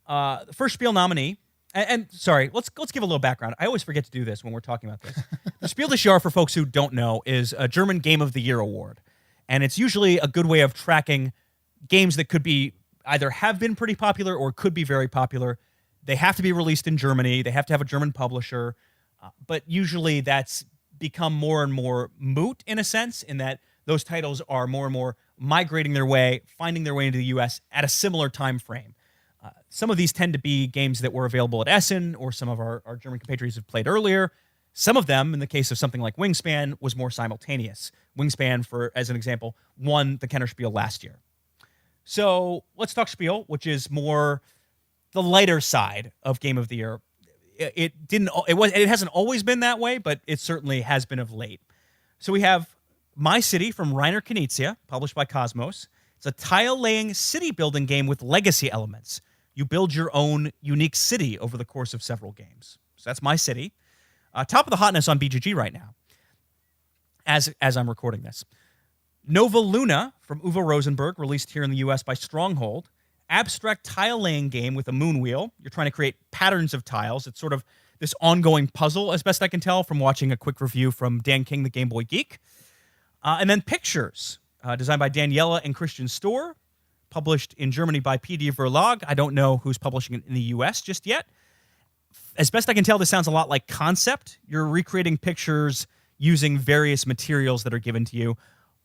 the first Spiel nominee, and sorry, let's give a little background. I always forget to do this when we're talking about this. The Spiel des Jahres, for folks who don't know, is a German Game of the Year award. And it's usually a good way of tracking games that could be either have been pretty popular or could be very popular. They have to be released in Germany. They have to have a German publisher. But usually that's become more and more moot in a sense, in that those titles are more and more migrating their way, finding their way into the U.S. at a similar time frame. Some of these tend to be games that were available at Essen, or some of our German compatriots have played earlier. Some of them, in the case of something like Wingspan, was more simultaneous. Wingspan, as an example, won the Kennerspiel last year. So let's talk Spiel, which is more the lighter side of Game of the Year. It hasn't always been that way, but it certainly has been of late. So we have My City from Rainer Knizia, published by Cosmos. It's a tile-laying city-building game with legacy elements. You build your own unique city over the course of several games. So that's My City. Top of the hotness on BGG right now, as I'm recording this. Nova Luna from Uwe Rosenberg, released here in the U.S. by Stronghold. Abstract tile-laying game with a moon wheel. You're trying to create patterns of tiles. It's sort of this ongoing puzzle, as best I can tell from watching a quick review from Dan King, the Game Boy Geek. And then Pictures, designed by Daniela and Christian Storr, published in Germany by PD Verlag. I don't know who's publishing it in the U.S. just yet. As best I can tell, this sounds a lot like Concept. You're recreating pictures using various materials that are given to you.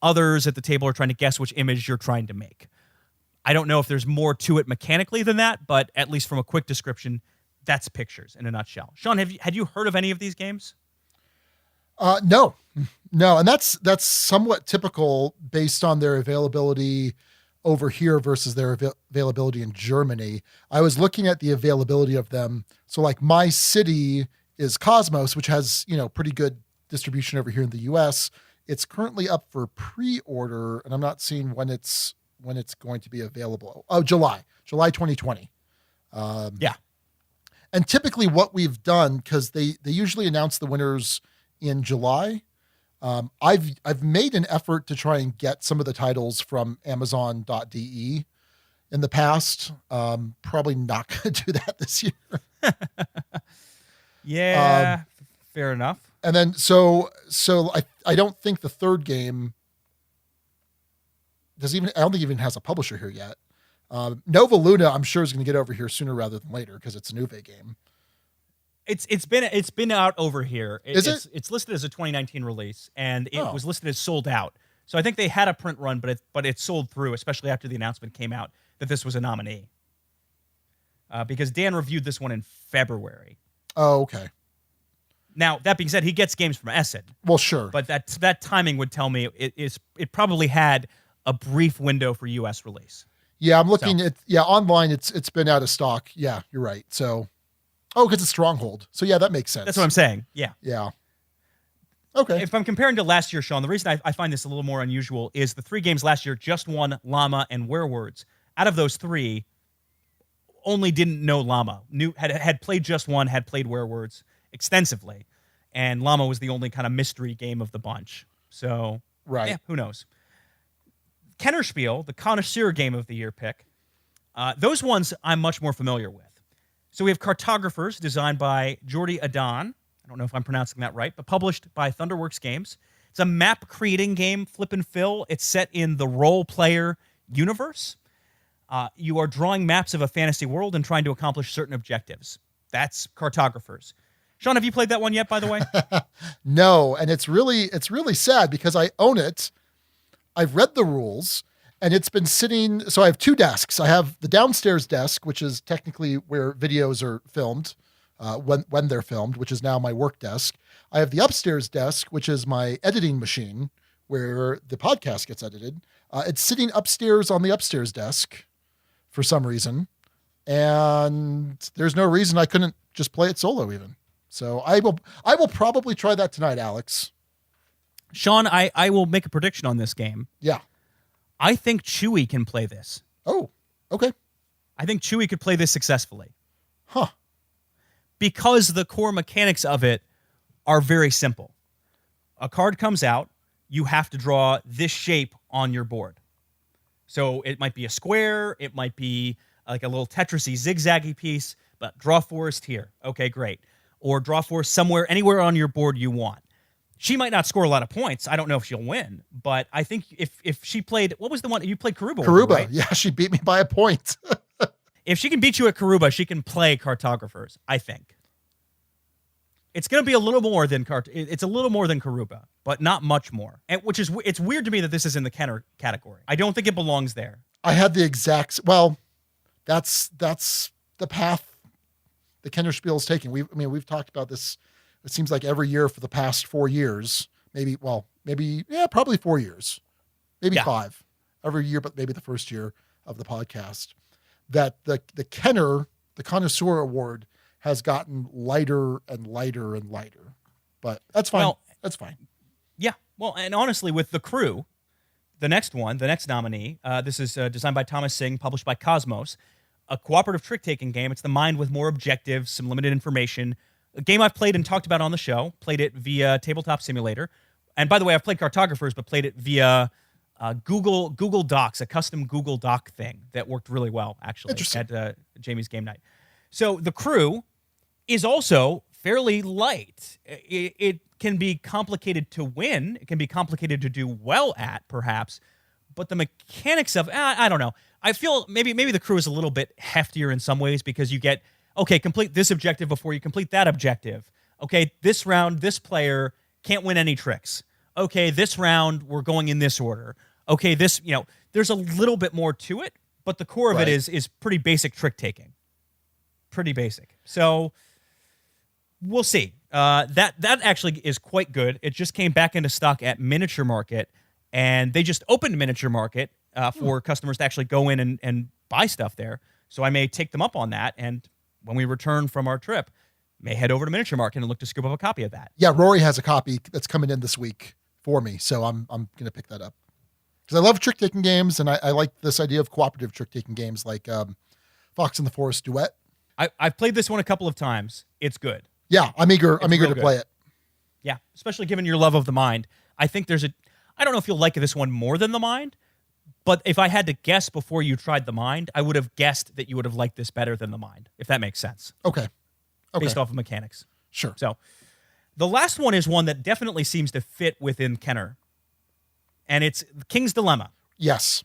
Others at the table are trying to guess which image you're trying to make. I don't know if there's more to it mechanically than that, but at least from a quick description, that's Pictures in a nutshell. Sean, had you heard of any of these games? No, and that's somewhat typical based on their availability over here versus their availability in Germany. I was looking at the availability of them. So like My City is Cosmos, which has, pretty good distribution over here in the US. It's currently up for pre-order, and I'm not seeing when it's going to be available. Oh, July 2020. Yeah. And typically what we've done, because they usually announce the winners in July, I've made an effort to try and get some of the titles from Amazon.de in the past. Probably not going to do that this year. Yeah, fair enough. And then so I don't think the third game I don't think it even has a publisher here yet. Nova Luna, I'm sure, is going to get over here sooner rather than later because it's a Nuve game. It's been out over here. It's listed as a 2019 release, and it was listed as sold out. So I think they had a print run, but it sold through, especially after the announcement came out that this was a nominee. Because Dan reviewed this one in February. Oh, okay. Now, that being said, he gets games from Essen. Well, sure. But that timing would tell me it probably had a brief window for U.S. release. Yeah, I'm looking at online. It's been out of stock. Yeah, you're right. So, because it's Stronghold. So yeah, that makes sense. That's what I'm saying. Yeah. Yeah. Okay. If I'm comparing to last year, Sean, the reason I find this a little more unusual is the 3 games last year just won Llama and Werewords. Out of those 3, only didn't know Llama. Had played just one, had played Werewords extensively. And Llama was the only kind of mystery game of the bunch. So, right. Who knows? Kenner Spiel, the connoisseur game of the year pick. Those ones I'm much more familiar with. So we have Cartographers, designed by Jordi Adan. I don't know if I'm pronouncing that right, but published by Thunderworks Games. It's a map-creating game, flip and fill. It's set in the role-player universe. You are drawing maps of a fantasy world and trying to accomplish certain objectives. That's Cartographers. Sean, have you played that one yet, by the way? No, and it's really sad because I own it. I've read the rules, and it's been sitting. So I have 2 desks. I have the downstairs desk, which is technically where videos are filmed, when they're filmed, which is now my work desk. I have the upstairs desk, which is my editing machine, where the podcast gets edited. It's sitting upstairs on the upstairs desk for some reason, and there's no reason I couldn't just play it solo even. So I will probably try that tonight, Alex. Sean, I will make a prediction on this game. Yeah. I think Chewy can play this. Oh, okay. I think Chewy could play this successfully. Huh. Because the core mechanics of it are very simple. A card comes out, you have to draw this shape on your board. So it might be a square, it might be like a little Tetris-y zigzaggy piece, but draw forest here. Okay, great. Or draw forest somewhere, anywhere on your board you want. She might not score a lot of points. I don't know if she'll win, but I think if she played, what was the one you played? Karuba. Karuba, right? yeah, she beat me by a point. If she can beat you at Karuba, she can play Cartographers, I think. It's going to be a little more than it's a little more than Karuba, but not much more. And it's weird to me that this is in the Kenner category. I don't think it belongs there. I had the exact, well, that's the path the Kenner Spiel is taking. We've talked about this. It seems like every year for the past 4 years, probably 4 years, maybe 5 every year, but maybe the first year of the podcast, that the Kenner, the Connoisseur Award, has gotten lighter and lighter and lighter, but that's fine. Well, that's fine. Yeah. Well, and honestly, with The Crew, the next nominee, this is designed by Thomas Singh, published by Cosmos, a cooperative trick-taking game. It's the mind with more objectives, some limited information. A game I've played and talked about on the show. Played it via Tabletop Simulator. And by the way, I've played Cartographers, but played it via Google Docs, a custom Google Doc thing that worked really well, actually, at Jamie's Game Night. So The Crew is also fairly light. It can be complicated to win. It can be complicated to do well at, perhaps. But the mechanics of, I don't know. I feel maybe The Crew is a little bit heftier in some ways because you get, okay, complete this objective before you complete that objective. Okay, this round, this player can't win any tricks. Okay, this round, we're going in this order. Okay, there's a little bit more to it, but the core of it is pretty basic trick-taking. Pretty basic. So we'll see. That actually is quite good. It just came back into stock at Miniature Market, and they just opened Miniature Market for customers to actually go in and buy stuff there. So I may take them up on that, and when we return from our trip, may head over to Miniature Market and look to scoop up a copy of that. Yeah, Rory has a copy that's coming in this week for me, so I'm going to pick that up. Because I love trick-taking games, and I like this idea of cooperative trick-taking games like Fox and the Forest Duet. I've played this one a couple of times. It's good. Yeah, I'm eager to play it. Yeah, especially given your love of the mind. I think I don't know if you'll like this one more than the mind, but if I had to guess before you tried the mind, I would have guessed that you would have liked this better than the mind, if that makes sense. Okay. Based off of mechanics. Sure. So the last one is one that definitely seems to fit within Kenner, and it's King's Dilemma. Yes.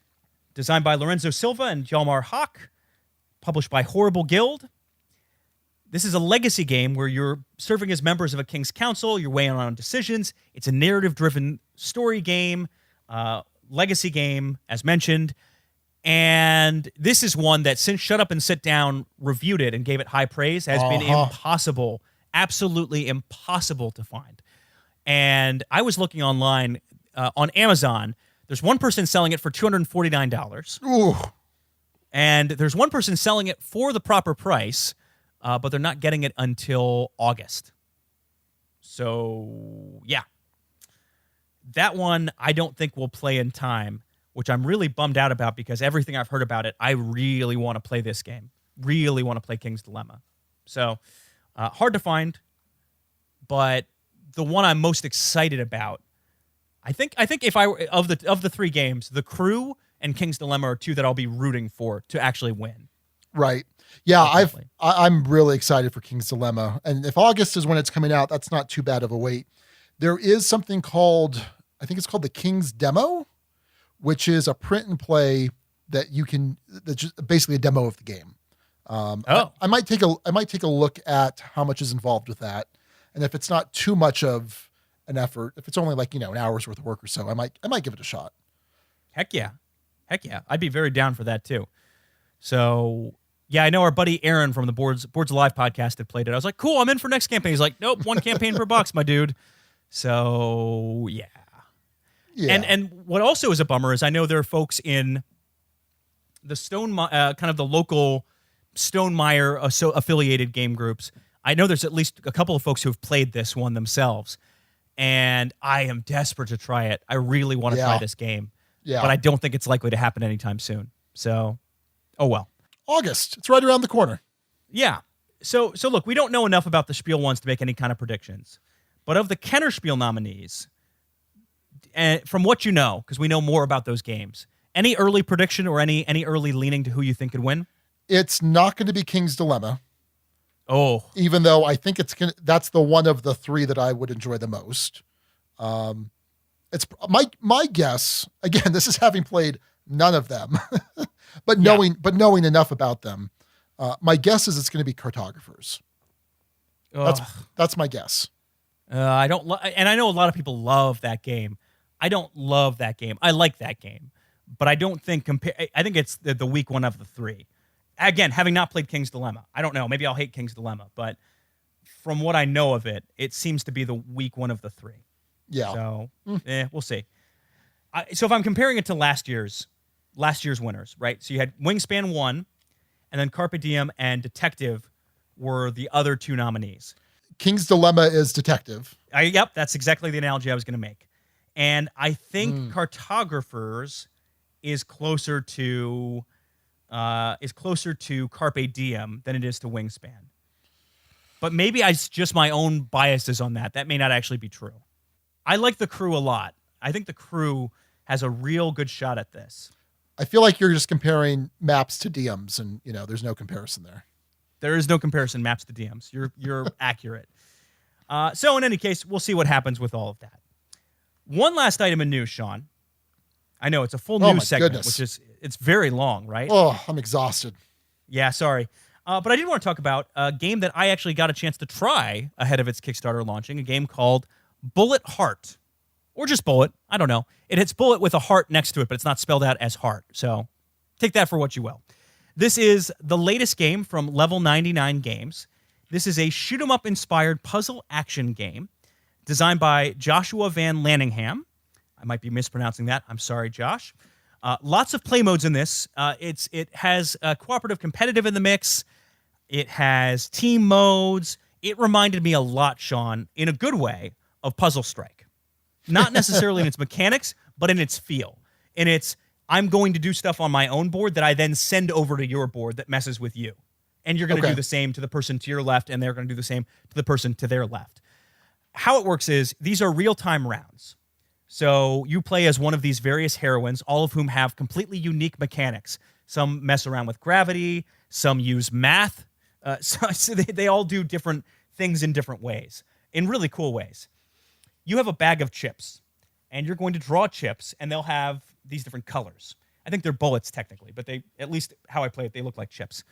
Designed by Lorenzo Silva and Hjalmar Hawk, published by Horrible Guild. This is a legacy game where you're serving as members of a king's council, you're weighing on decisions. It's a narrative-driven story game, legacy game, as mentioned. And this is one that, since Shut Up and Sit Down reviewed it and gave it high praise, has been impossible, absolutely impossible to find. And I was looking online on Amazon. There's one person selling it for $249. Ooh. And there's one person selling it for the proper price, but they're not getting it until August. So, yeah. That one I don't think will play in time, which I'm really bummed out about because everything I've heard about it, I really want to play this game. Really want to play King's Dilemma. So, hard to find, but the one I'm most excited about, I think if I were of the three games, The Crew and King's Dilemma are two that I'll be rooting for to actually win. Right. Yeah, Definitely. I'm really excited for King's Dilemma. And if August is when it's coming out, that's not too bad of a wait. There is something called, I think it's called the King's Demo, which is a print and play that you can, that's just basically a demo of the game. I might take a look at how much is involved with that. And if it's not too much of an effort, if it's only like, an hour's worth of work or so, I might give it a shot. Heck yeah. I'd be very down for that too. So yeah, I know our buddy Aaron from the Boards Alive podcast had played it. I was like, cool, I'm in for next campaign. He's like, nope, one campaign per box, my dude. So yeah. And what also is a bummer is I know there are folks in the kind of the local Stonemaier affiliated game groups. I know there's at least a couple of folks who have played this one themselves, and I am desperate to try it. I really want to try this game, but I don't think it's likely to happen anytime soon. So, oh well. August, it's right around the corner. Yeah. So look, we don't know enough about the Spiel ones to make any kind of predictions, but of the Kenner Spiel nominees, and from what you know, because we know more about those games, any early prediction or any early leaning to who you think could win? It's not going to be King's Dilemma. Oh, even though I think that's the one of the three that I would enjoy the most. It's my guess. Again, this is having played none of them, but knowing enough about them. My guess is it's going to be Cartographers. That's my guess. I don't, and I know a lot of people love that game. I don't love that game. I like that game, but I don't think I think it's the weak one of the three. Again, having not played King's Dilemma, I don't know. Maybe I'll hate King's Dilemma, but from what I know of it, it seems to be the weak one of the three. Yeah. So, we'll see. So if I'm comparing it to last year's winners, right? So you had Wingspan 1, and then Carpe Diem and Detective were the other two nominees. King's Dilemma is Detective. Yep, that's exactly the analogy I was going to make. And I think Cartographers is closer to Carpe Diem than it is to Wingspan. But maybe it's just my own biases on that. That may not actually be true. I like The Crew a lot. I think The Crew has a real good shot at this. I feel like you're just comparing maps to DMs, and there's no comparison there. There is no comparison maps to DMs. You're accurate. So in any case, we'll see what happens with all of that. One last item in news, Sean. I know it's a full news segment, which is it's very long, right? Oh, I'm exhausted. Yeah, sorry. But I did want to talk about a game that I actually got a chance to try ahead of its Kickstarter launching, a game called Bullet Heart. Or just Bullet. I don't know. It hits Bullet with a heart next to it, but it's not spelled out as heart. So take that for what you will. This is the latest game from Level 99 Games. This is a shoot-'em-up inspired puzzle action game designed by Joshua Van Lanningham. I might be mispronouncing that. I'm sorry, Josh. Lots of play modes in this. It has cooperative competitive in the mix. It has team modes. It reminded me a lot, Sean, in a good way, of Puzzle Strike. Not necessarily in its mechanics, but in its feel. In its, I'm going to do stuff on my own board that I then send over to your board that messes with you. And you're going to do the same to the person to your left, and they're going to do the same to the person to their left. How it works is these are real-time rounds. So you play as one of these various heroines, all of whom have completely unique mechanics. Some mess around with gravity. Some use math. So they all do different things in different ways, in really cool ways. You have a bag of chips, and you're going to draw chips, and they'll have these different colors. I think they're bullets technically, but they, at least how I play it, they look like chips.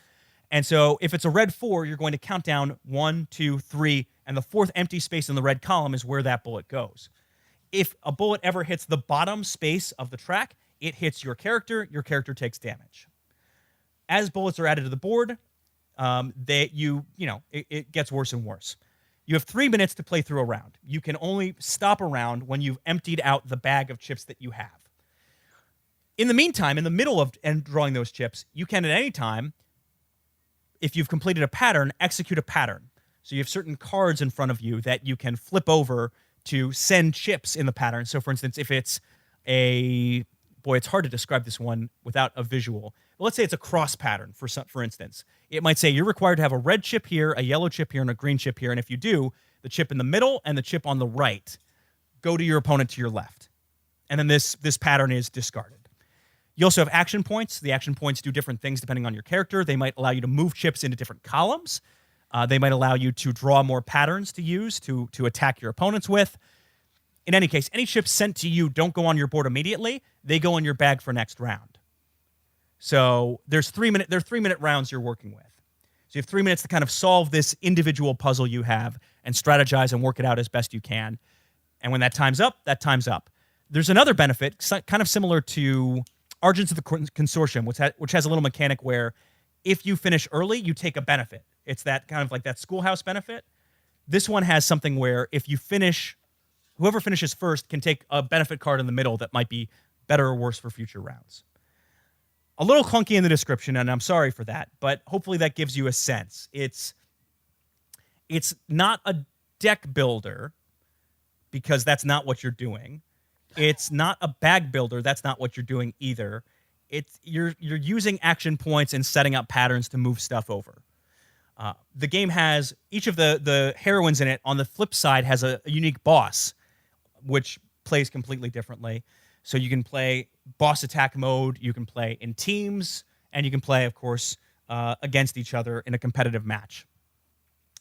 And so if it's a red 4, you're going to count down 1, 2, 3, and the fourth empty space in the red column is where that bullet goes. If a bullet ever hits the bottom space of the track, it hits your character takes damage. As bullets are added to the board, it gets worse and worse. You have 3 minutes to play through a round. You can only stop a round when you've emptied out the bag of chips that you have. In the meantime, in the middle of drawing those chips, you can at any time, if you've completed a pattern, execute a pattern. So you have certain cards in front of you that you can flip over to send chips in the pattern. So, for instance, if it's it's hard to describe this one without a visual. But let's say it's a cross pattern, for instance. It might say you're required to have a red chip here, a yellow chip here, and a green chip here. And if you do, the chip in the middle and the chip on the right go to your opponent to your left. And then this pattern is discarded. You also have action points. The action points do different things depending on your character. They might allow you to move chips into different columns. They might allow you to draw more patterns to use to attack your opponents with. In any case, any chips sent to you don't go on your board immediately. They go in your bag for next round. So there's 3-minute rounds you're working with. So you have 3 minutes to kind of solve this individual puzzle you have and strategize and work it out as best you can. And when that time's up, that time's up. There's another benefit, kind of similar to Agents of the Consortium, which has a little mechanic where if you finish early, you take a benefit. It's that kind of like that schoolhouse benefit. This one has something where if you finish, whoever finishes first can take a benefit card in the middle that might be better or worse for future rounds. A little clunky in the description, and I'm sorry for that, but hopefully that gives you a sense. It's not a deck builder, because that's not what you're doing. It's not a bag builder. That's not what you're doing either. You're using action points and setting up patterns to move stuff over. The game has each of the heroines in it on the flip side has a unique boss, which plays completely differently. So you can play boss attack mode, you can play in teams, and you can play, of course, against each other in a competitive match.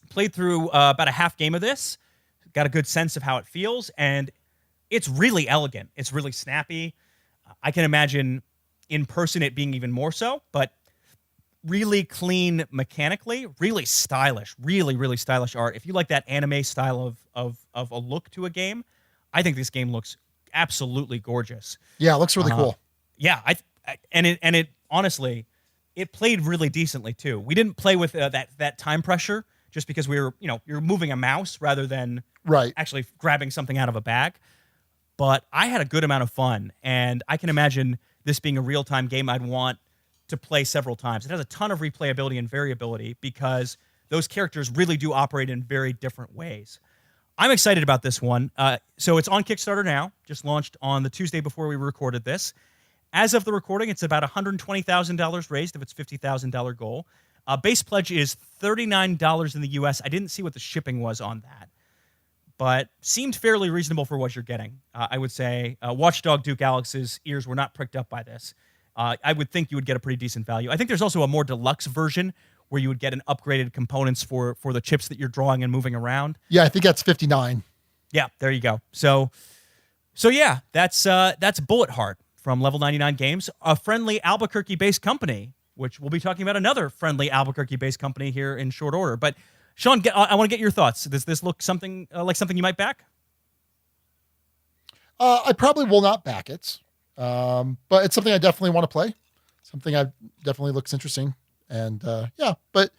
Played through about a half game of this, got a good sense of how it feels, and it's really elegant. It's really snappy. I can imagine in person it being even more so, but really clean mechanically, really stylish, really, really stylish art. If you like that anime style of a look to a game, I think this game looks absolutely gorgeous. Yeah, it looks really cool. Yeah, it honestly, it played really decently too. We didn't play with that time pressure just because you're moving a mouse rather than actually grabbing something out of a bag. But I had a good amount of fun, and I can imagine this being a real-time game I'd want to play several times. It has a ton of replayability and variability because those characters really do operate in very different ways. I'm excited about this one. So it's on Kickstarter now, just launched on the Tuesday before we recorded this. As of the recording, it's about $120,000 raised of its $50,000 goal. Base pledge is $39 in the US. I didn't see what the shipping was on that, but seemed fairly reasonable for what you're getting. I would say Watchdog Duke Alex's ears were not pricked up by this. I would think you would get a pretty decent value. I think there's also a more deluxe version where you would get an upgraded components for the chips that you're drawing and moving around. Yeah, I think that's 59. Yeah, there you go. So yeah, that's Bullet Heart from Level 99 Games, a friendly Albuquerque-based company, which we'll be talking about another friendly Albuquerque-based company here in short order. But Sean, I want to get your thoughts. Does this look something like something you might back? I probably will not back it, but it's something I definitely want to play. Something I definitely looks interesting, and But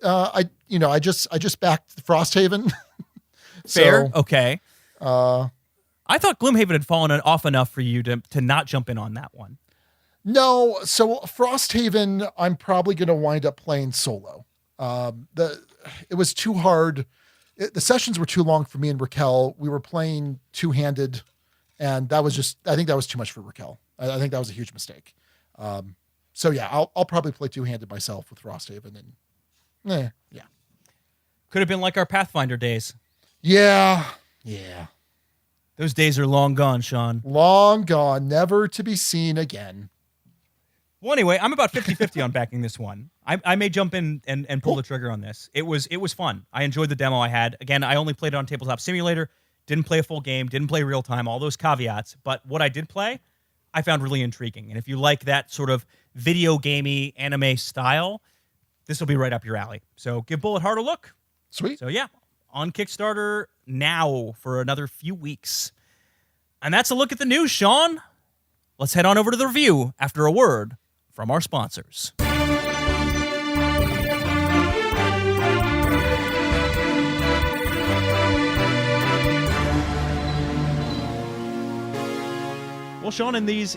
I just backed Frosthaven. Fair, so, okay. I thought Gloomhaven had fallen off enough for you to not jump in on that one. No, so Frosthaven, I'm probably going to wind up playing solo. It was too hard. The sessions were too long for me and Raquel. We were playing two-handed, and I think that was too much for Raquel. I think that was a huge mistake. So yeah, I'll probably play two-handed myself with Frosthaven, and yeah. Could have been like our Pathfinder days. Yeah. Those days are long gone, Sean. Long gone, never to be seen again. Well, anyway, I'm about 50-50 on backing this one. I may jump in and pull the trigger on this. It was fun. I enjoyed the demo I had. Again, I only played it on Tabletop Simulator, didn't play a full game, didn't play real time, all those caveats. But what I did play, I found really intriguing. And if you like that sort of video gamey anime style, this will be right up your alley. So give Bullet Heart a look. Sweet. So yeah, on Kickstarter now for another few weeks. And that's a look at the news, Sean. Let's head on over to the review after a word from our sponsors. Well, Well, Sean, in these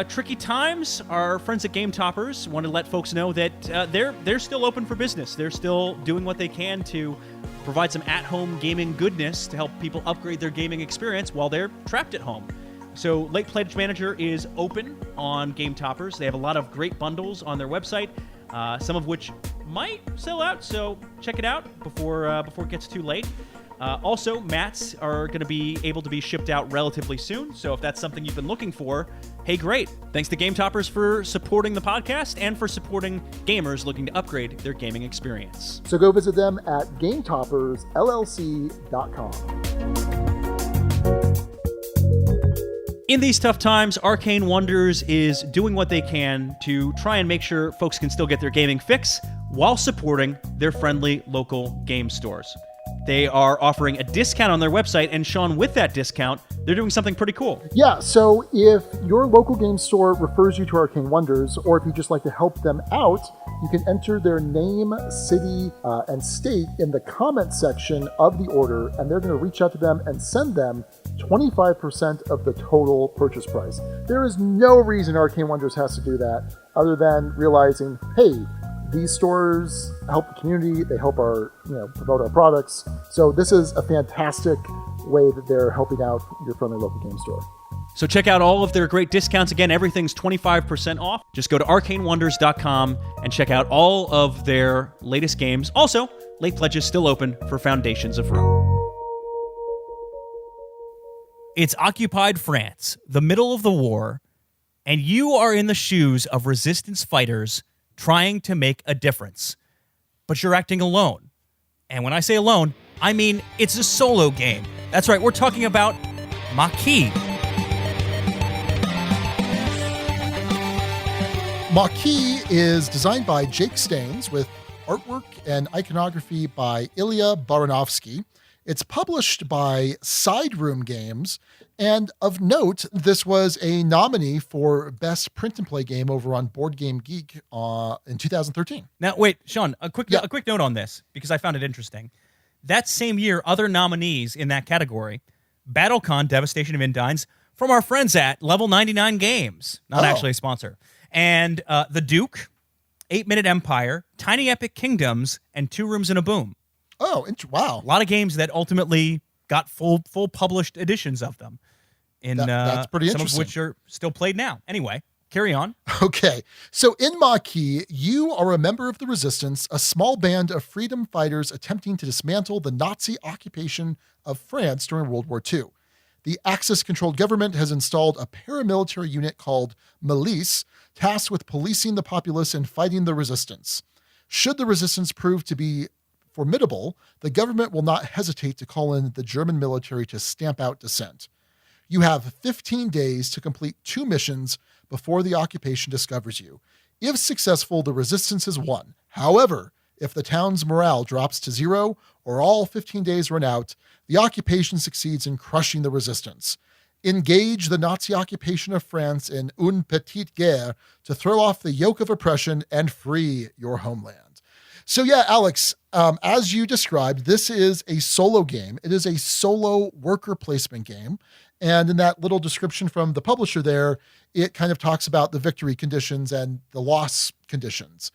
tricky times, our friends at Game Toppers want to let folks know that they're still open for business. They're still doing what they can to provide some at-home gaming goodness to help people upgrade their gaming experience while they're trapped at home. So Late Pledge Manager is open on Game Toppers. They have a lot of great bundles on their website, some of which might sell out, so check it out before it gets too late. Also, mats are going to be able to be shipped out relatively soon, so if that's something you've been looking for, hey, great. Thanks to Game Toppers for supporting the podcast and for supporting gamers looking to upgrade their gaming experience. So go visit them at GameToppersLLC.com. In these tough times, Arcane Wonders is doing what they can to try and make sure folks can still get their gaming fix while supporting their friendly local game stores. They are offering a discount on their website, and Sean, with that discount, they're doing something pretty cool. Yeah, so if your local game store refers you to Arcane Wonders, or if you just like to help them out, you can enter their name, city, and state in the comment section of the order, and they're going to reach out to them and send them 25% of the total purchase price. There is no reason Arcane Wonders has to do that other than realizing, hey, these stores help the community, they help our, promote our products. So this is a fantastic way that they're helping out your friendly local game store. So check out all of their great discounts. Again, everything's 25% off. Just go to arcanewonders.com and check out all of their latest games. Also, Late Pledge is still open for Foundations of Rome. It's occupied France, the middle of the war, and you are in the shoes of resistance fighters trying to make a difference. But you're acting alone. And when I say alone, I mean it's a solo game. That's right, we're talking about Maquis. Maquis is designed by Jake Staines with artwork and iconography by Ilya Baranovsky. It's published by Sideroom Games, and of note, this was a nominee for Best Print and Play Game over on Board Game Geek in 2013. Now, wait, Sean, a quick note on this, because I found it interesting. That same year, other nominees in that category, BattleCon, Devastation of Indines, from our friends at Level 99 Games, not actually a sponsor, and The Duke, 8-Minute Empire, Tiny Epic Kingdoms, and Two Rooms and a Boom. Oh, wow. A lot of games that ultimately got full published editions of them. That's pretty some interesting. of which are still played now. Anyway, carry on. Okay. So in Maquis, you are a member of the Resistance, a small band of freedom fighters attempting to dismantle the Nazi occupation of France during World War II. The Axis-controlled government has installed a paramilitary unit called Milice, tasked with policing the populace and fighting the Resistance. Should the Resistance prove to be formidable, the government will not hesitate to call in the German military to stamp out dissent. You have 15 days to complete 2 missions before the occupation discovers you. If successful, the resistance is won. However, if the town's morale drops to 0 or all 15 days run out, the occupation succeeds in crushing the resistance. Engage the Nazi occupation of France in une petite guerre to throw off the yoke of oppression and free your homeland. So yeah, Alex, as you described, this is a solo game. It is a solo worker placement game. And in that little description from the publisher there, it kind of talks about the victory conditions and the loss conditions.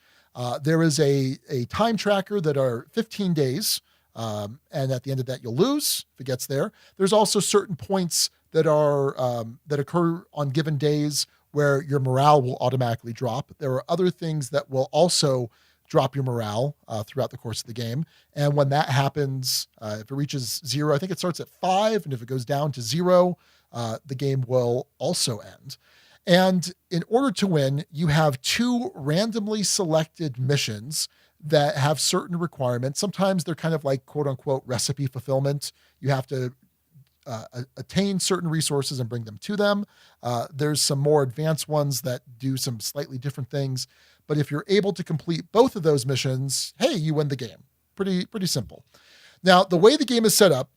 There is a time tracker that are 15 days. And at the end of that, you'll lose if it gets there. There's also certain points that are that occur on given days where your morale will automatically drop. There are other things that will also drop your morale throughout the course of the game. And when that happens, if it reaches 0, I think it starts at 5, and if it goes down to 0, the game will also end. And in order to win, you have 2 randomly selected missions that have certain requirements. Sometimes they're kind of like quote unquote recipe fulfillment. You have to attain certain resources and bring them to them. There's some more advanced ones that do some slightly different things. But if you're able to complete both of those missions, hey, you win the game. Pretty simple. Now, the way the game is set up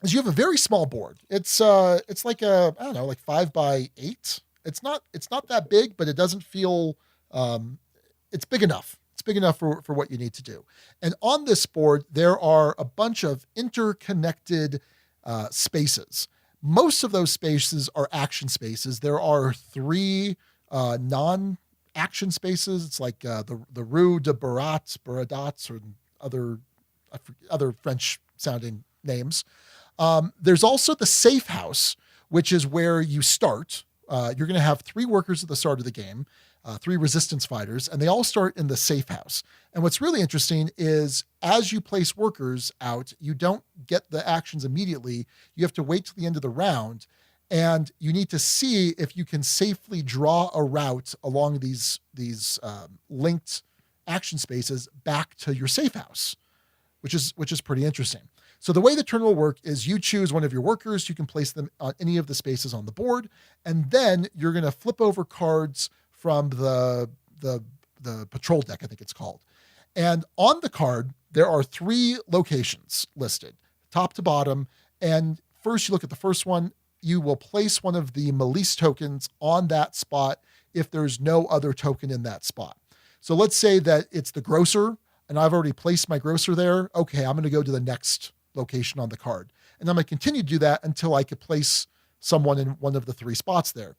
is you have a very small board. It's like like 5 by 8. It's not that big, but it doesn't feel it's big enough. It's big enough for what you need to do. And on this board, there are a bunch of interconnected spaces. Most of those spaces are action spaces. There are 3 non-action spaces. It's like the Rue de Baradat, or other French-sounding names. There's also the safe house, which is where you start. You're going to have 3 workers at the start of the game, 3 resistance fighters, and they all start in the safe house. And what's really interesting is as you place workers out, you don't get the actions immediately. You have to wait till the end of the round, and you need to see if you can safely draw a route along these linked action spaces back to your safe house, which is pretty interesting. So the way the turn will work is you choose one of your workers. You can place them on any of the spaces on the board, and then you're going to flip over cards from the patrol deck, I think it's called. And on the card, there are 3 locations listed, top to bottom. And first, you look at the first one. You will place one of the Milice tokens on that spot if there's no other token in that spot. So let's say that it's the grocer, and I've already placed my grocer there. Okay, I'm going to go to the next location on the card. And I'm going to continue to do that until I could place someone in one of the 3 spots there.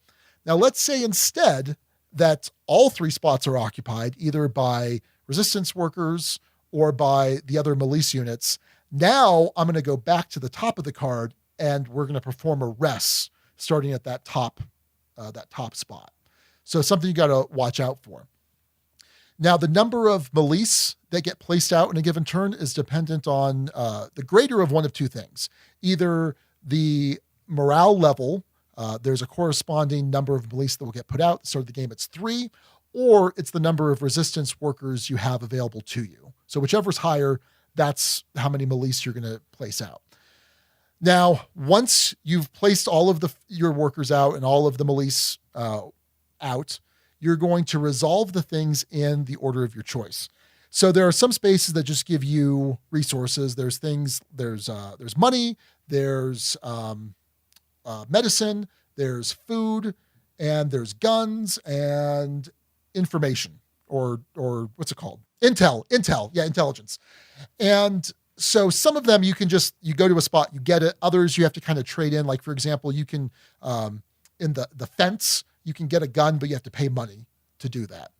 Now, let's say instead that all 3 spots are occupied, either by resistance workers or by the other Milice units. Now I'm going to go back to the top of the card, and we're going to perform a res starting at that top spot. So something you got to watch out for. Now, the number of Milice that get placed out in a given turn is dependent on the greater of one of 2 things. Either the morale level, there's a corresponding number of Milice that will get put out. At the start of the game, it's 3, or it's the number of resistance workers you have available to you. So whichever's higher, that's how many Milice you're going to place out. Now, once you've placed all of your workers out and all of the Milice out, you're going to resolve the things in the order of your choice. So there are some spaces that just give you resources. There's money, there's medicine, there's food, and there's guns and information, or what's it called? Intel. Yeah, intelligence. And so some of them you go to a spot, you get it. Others you have to kind of trade in. Like, for example, you can, in the fence, you can get a gun, but you have to pay money to do that.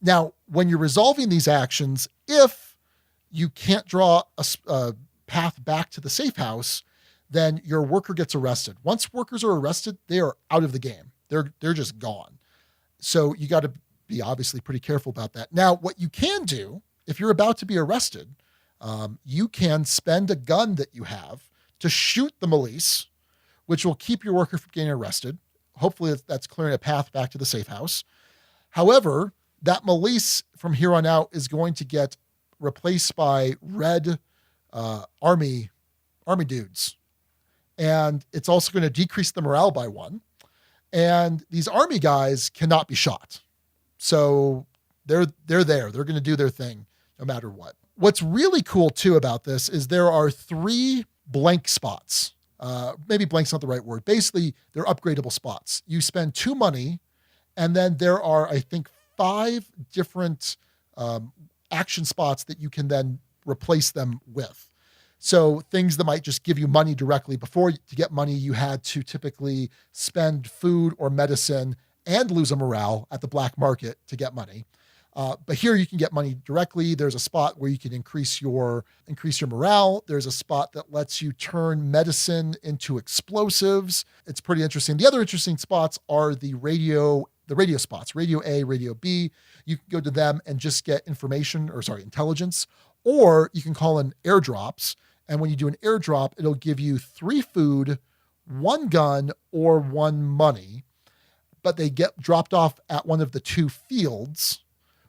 Now, when you're resolving these actions, if you can't draw a path back to the safe house, then your worker gets arrested. Once workers are arrested, they are out of the game. They're just gone. So you got to be obviously pretty careful about that. Now, what you can do, if you're about to be arrested, you can spend a gun that you have to shoot the Milice, which will keep your worker from getting arrested. Hopefully that's clearing a path back to the safe house. However, that Milice from here on out is going to get replaced by red army dudes. And it's also going to decrease the morale by 1. And these army guys cannot be shot. So they're there. They're going to do their thing no matter what. What's really cool too about this is there are 3 blank spots. Maybe blank's not the right word. Basically, they're upgradable spots. You spend 2 money, and then there are, I think, 5 different action spots that you can then replace them with. So things that might just give you money directly. Before, to get money, you had to typically spend food or medicine and lose a morale at the black market to get money. But here you can get money directly. There's a spot where you can increase your morale. There's a spot that lets you turn medicine into explosives. It's pretty interesting. The other interesting spots are the radio spots, radio A, radio B. You can go to them and just get intelligence, or you can call in airdrops. And when you do an airdrop, it'll give you 3 food, 1 gun, or 1 money, but they get dropped off at one of the 2 fields,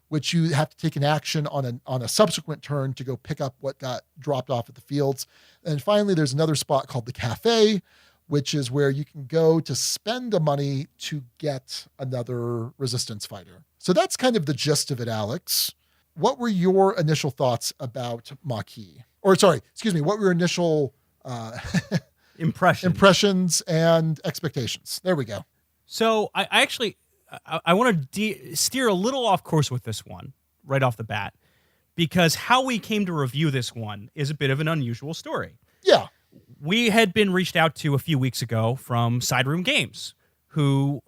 which you have to take an action on a subsequent turn to go pick up what got dropped off at the fields. And finally, there's another spot called the cafe, which is where you can go to spend the money to get another resistance fighter. So that's kind of the gist of it, Alex. What were your initial thoughts about Maquis? What were your initial impressions and expectations? There we go. So I want to steer a little off course with this one right off the bat, because how we came to review this one is a bit of an unusual story. Yeah. we had been reached out to a few weeks ago from Sideroom Games, who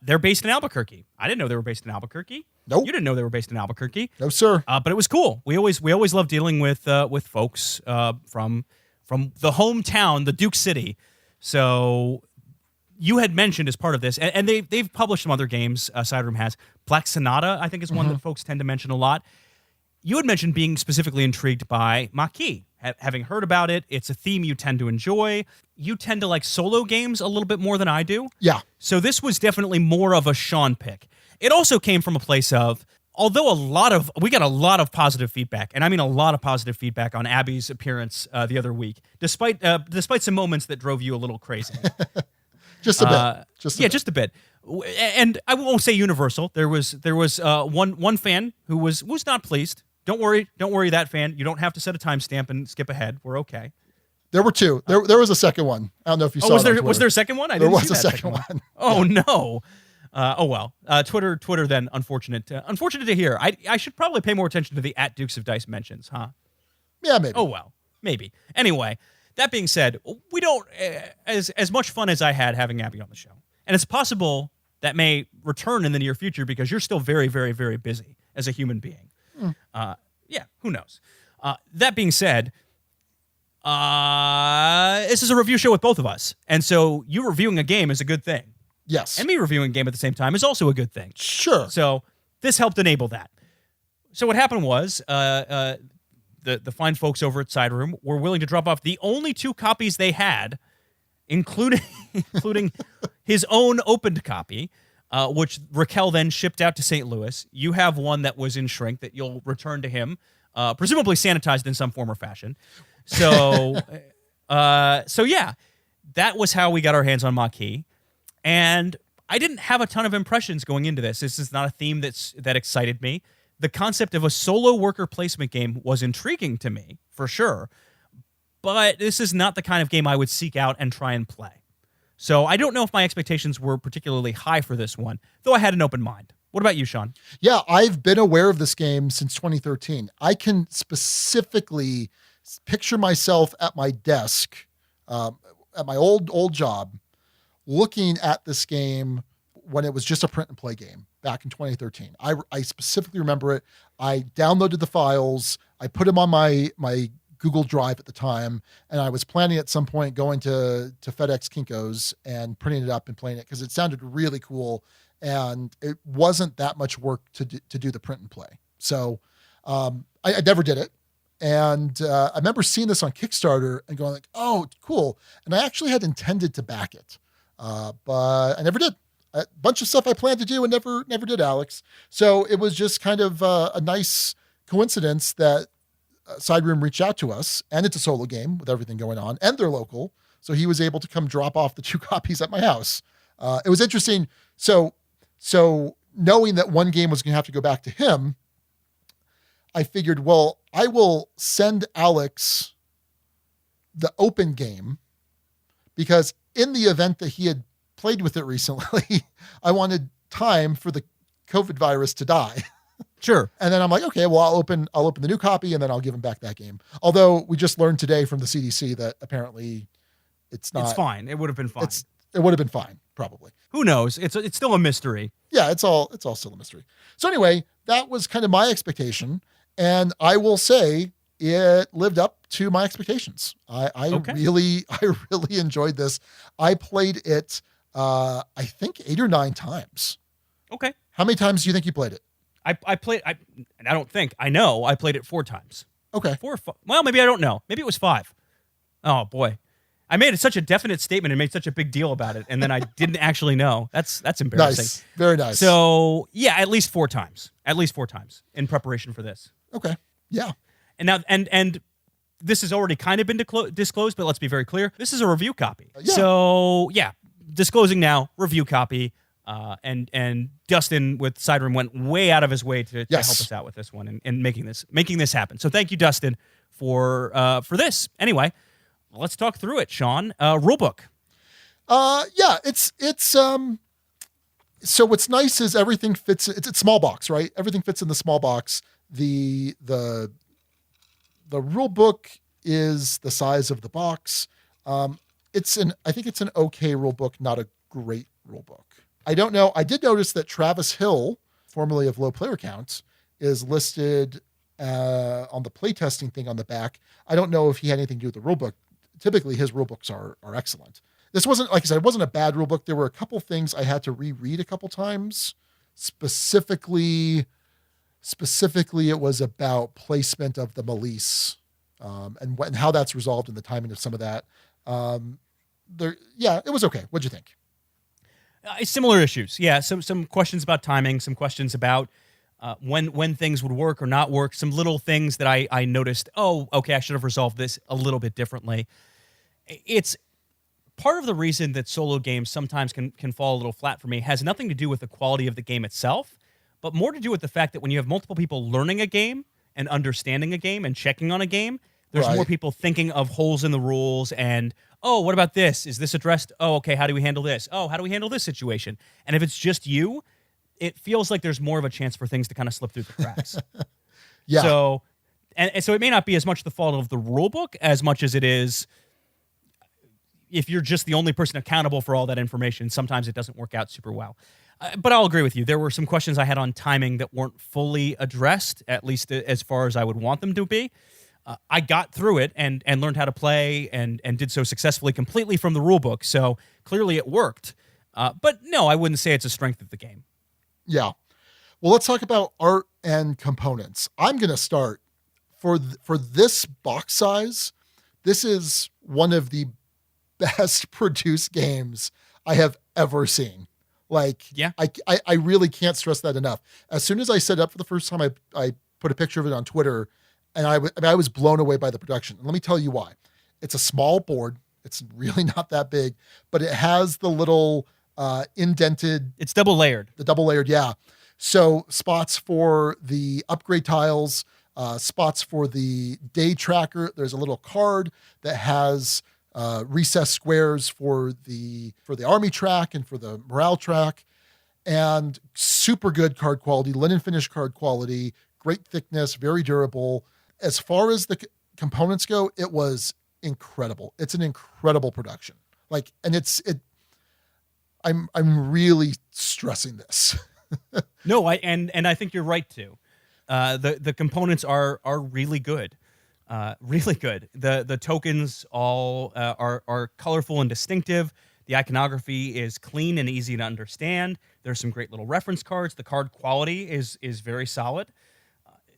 they're based in Albuquerque. I didn't know they were based in Albuquerque. Nope. You didn't know they were based in Albuquerque. No, sir. But it was cool. We always love dealing with folks from the hometown, the Duke City. So you had mentioned as part of this, and they've published some other games. Sideroom has Black Sonata, I think, is one that folks tend to mention a lot. You had mentioned being specifically intrigued by Maquis. Having heard about it, it's a theme you tend to enjoy. You tend to like solo games a little bit more than I do. Yeah. So this was definitely more of a Sean pick. It also came from a place of, although we got a lot of positive feedback, and I mean a lot of positive feedback on Abby's appearance the other week, despite some moments that drove you a little crazy. Just a bit. Just a bit. And I won't say universal. There was one fan who was not pleased. Don't worry, that fan. You don't have to set a timestamp and skip ahead. We're okay. There were two. There was a second one. I don't know if you saw it. Was there a second one? There was a second one. Oh, no. Oh, well. Twitter then, unfortunate to hear. I should probably pay more attention to the @Dukes of Dice mentions, huh? Yeah, maybe. Oh, well. Maybe. Anyway, that being said, we don't, as much fun as I had having Abby on the show, and it's possible that may return in the near future because you're still very, very, very busy as a human being. Yeah, who knows? That being said, this is a review show with both of us. And so you reviewing a game is a good thing. Yes. And me reviewing a game at the same time is also a good thing. Sure. So this helped enable that. So what happened was the fine folks over at Sideroom were willing to drop off the only 2 copies they had, including his own opened copy, which Raquel then shipped out to St. Louis. You have one that was in shrink that you'll return to him, presumably sanitized in some form or fashion. So, yeah, that was how we got our hands on Maquis. And I didn't have a ton of impressions going into this. This is not a theme that excited me. The concept of a solo worker placement game was intriguing to me, for sure. But this is not the kind of game I would seek out and try and play. So I don't know if my expectations were particularly high for this one, though I had an open mind. What about you, Sean? Yeah, I've been aware of this game since 2013. I can specifically picture myself at my desk, at my old job, looking at this game when it was just a print and play game back in 2013. I specifically remember it. I downloaded the files. I put them on my Google Drive at the time, and I was planning at some point going to FedEx Kinko's and printing it up and playing it because it sounded really cool, and it wasn't that much work to do the print and play. So I never did it, and I remember seeing this on Kickstarter and going like, "Oh, cool!" And I actually had intended to back it, but I never did. A bunch of stuff I planned to do and never did, Alex. So it was just kind of a nice coincidence that Sideroom reached out to us, and it's a solo game with everything going on, and they're local. So he was able to come drop off the 2 copies at my house. It was interesting. So knowing that one game was going to have to go back to him, I figured, well, I will send Alex the open game because in the event that he had played with it recently, I wanted time for the COVID virus to die. Sure. And then I'm like, okay, well, I'll open the new copy and then I'll give him back that game. Although we just learned today from the CDC that apparently it's not. It's fine. It would have been fine. It would have been fine, probably. Who knows? It's still a mystery. Yeah, it's all still a mystery. So anyway, that was kind of my expectation, and I will say it lived up to my expectations. I really enjoyed this. I played it, I think 8 or 9 times. Okay. How many times do you think you played it? I played. I know I played it 4 times. Okay. 4 or 5. Well, maybe I don't know. Maybe it was 5. Oh boy. I made such a definite statement and made such a big deal about it, and then I didn't actually know. That's embarrassing. Nice. Very nice. So yeah, at least 4 times. At least 4 times in preparation for this. Okay. Yeah. And now and this has already kind of been disclosed, but let's be very clear. This is a review copy. Yeah. So yeah, disclosing now, review copy. And Dustin with Sideroom went way out of his way to help us out with this one and making this happen. So thank you, Dustin, for this. Anyway, let's talk through it, Sean. Rulebook. Yeah, it's so what's nice is everything fits. It's a small box, right? Everything fits in the small box. The rule book is the size of the box. I think it's an okay rule book, not a great rule book. I don't know. I did notice that Travis Hill, formerly of Low Player Count, is listed on the playtesting thing on the back. I don't know if he had anything to do with the rule book. Typically, his rule books are excellent. This wasn't, like I said, it wasn't a bad rule book. There were a couple things I had to reread a couple times. Specifically, it was about placement of the Malise and how that's resolved and the timing of some of that. It was okay. What'd you think? Similar issues. Yeah, some questions about timing, some questions about when things would work or not work, some little things that I noticed, oh, okay, I should have resolved this a little bit differently. It's part of the reason that solo games sometimes can fall a little flat for me has nothing to do with the quality of the game itself, but more to do with the fact that when you have multiple people learning a game and understanding a game and checking on a game, there's more people thinking of holes in the rules and, oh, what about this? Is this addressed? Oh, okay, how do we handle this? Oh, how do we handle this situation? And if it's just you, it feels like there's more of a chance for things to kind of slip through the cracks. Yeah. So, and so it may not be as much the fault of the rule book as much as it is if you're just the only person accountable for all that information, sometimes it doesn't work out super well. But I'll agree with you. There were some questions I had on timing that weren't fully addressed, at least as far as I would want them to be. I got through it and learned how to play and did so successfully completely from the rule book. So clearly it worked. But no, I wouldn't say it's a strength of the game. Yeah. Well, let's talk about art and components. I'm going to start for this box size. This is one of the best produced games I have ever seen. Like, yeah, I really can't stress that enough. As soon as I set it up for the first time, I put a picture of it on Twitter, and I was blown away by the production. And let me tell you why. It's a small board. It's really not that big, but it has the little indented. It's double layered. The double layered, yeah. So spots for the upgrade tiles, spots for the day tracker. There's a little card that has recessed squares for the army track and for the morale track, and super good card quality, linen finish card quality, great thickness, very durable. As far as the components go, it was incredible. It's an incredible production. Like, and I'm really stressing this. No, I think you're right too. The components are really good. Really good. The tokens all are colorful and distinctive. The iconography is clean and easy to understand. There's some great little reference cards. The card quality is very solid.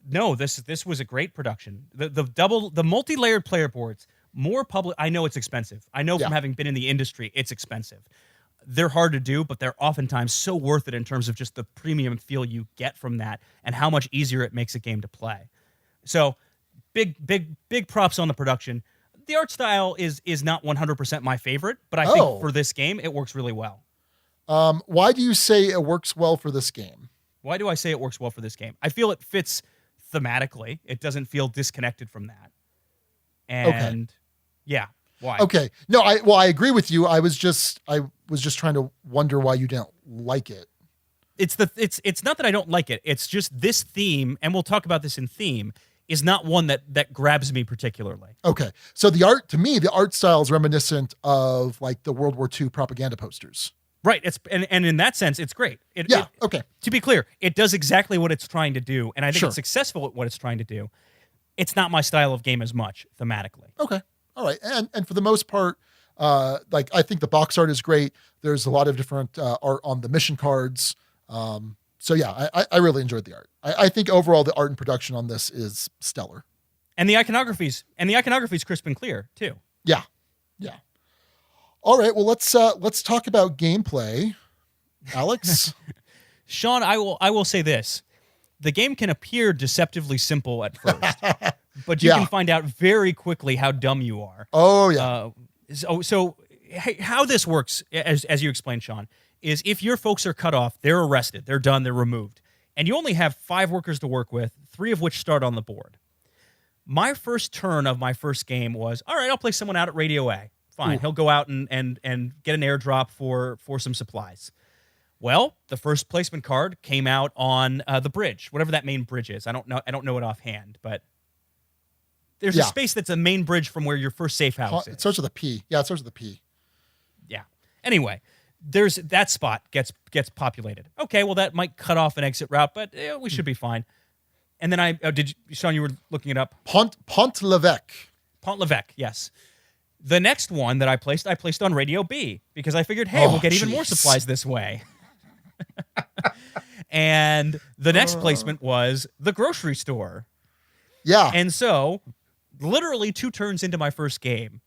No, this was a great production. The multi-layered player boards, more public. I know it's expensive. I know from having been in the industry, it's expensive. They're hard to do, but they're oftentimes so worth it in terms of just the premium feel you get from that and how much easier it makes a game to play. So big props on the production. The art style is not 100% my favorite, but I think for this game, it works really well. Why do you say it works well for this game? Why do I say it works well for this game? I feel it fits thematically. It doesn't feel disconnected from that. And yeah, why? Okay. No, I agree with you. I was just trying to wonder why you didn't like it. It's not that I don't like it. It's just this theme, and we'll talk about this in theme, is not one that grabs me particularly. Okay. So the art style is reminiscent of like the World War II propaganda posters. Right. And in that sense, it's great. Okay. To be clear, it does exactly what it's trying to do, and I think it's successful at what it's trying to do. It's not my style of game as much thematically. Okay. All right. And for the most part, like I think the box art is great. There's a lot of different art on the mission cards. So yeah, I really enjoyed the art. I think overall the art and production on this is stellar. And the iconography's crisp and clear too. Yeah. Yeah. All right. Well, let's talk about gameplay. Alex? Sean, I will say this. The game can appear deceptively simple at first, but you can find out very quickly how dumb you are. Oh yeah. So how this works, as you explained, Sean, is if your folks are cut off, they're arrested, they're done, they're removed, and you only have 5 workers to work with, 3 of which start on the board. My first turn of my first game was, all right, I'll play someone out at Radio A. Fine, he'll go out and get an airdrop for some supplies. Well, the first placement card came out on the bridge, whatever that main bridge is. I don't know it offhand, but There's a space that's a main bridge from where your first safe house is. It starts with a P. Yeah, it starts with a P. Yeah. Anyway, there's that spot gets populated. Okay, well, that might cut off an exit route, but we should be fine. And then Sean, you were looking it up? Pont-l'Evêque. Pont-l'Evêque, yes. The next one that I placed on Radio B because I figured, hey, we'll get even more supplies this way. And the next placement was the grocery store. Yeah. And so, literally 2 turns into my first game,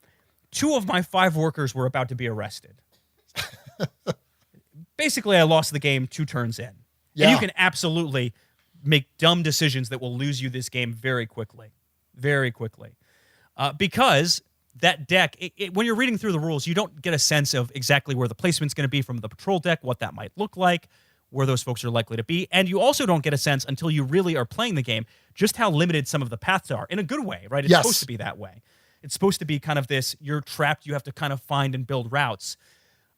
2 of my 5 workers were about to be arrested. Basically, I lost the game 2 turns in. Yeah. And you can absolutely make dumb decisions that will lose you this game very quickly. Very quickly. Because that deck, when you're reading through the rules, you don't get a sense of exactly where the placement's going to be from the patrol deck, what that might look like, where those folks are likely to be. And you also don't get a sense until you really are playing the game just how limited some of the paths are in a good way, right? It's supposed to be that way. It's supposed to be kind of this, you're trapped, you have to kind of find and build routes.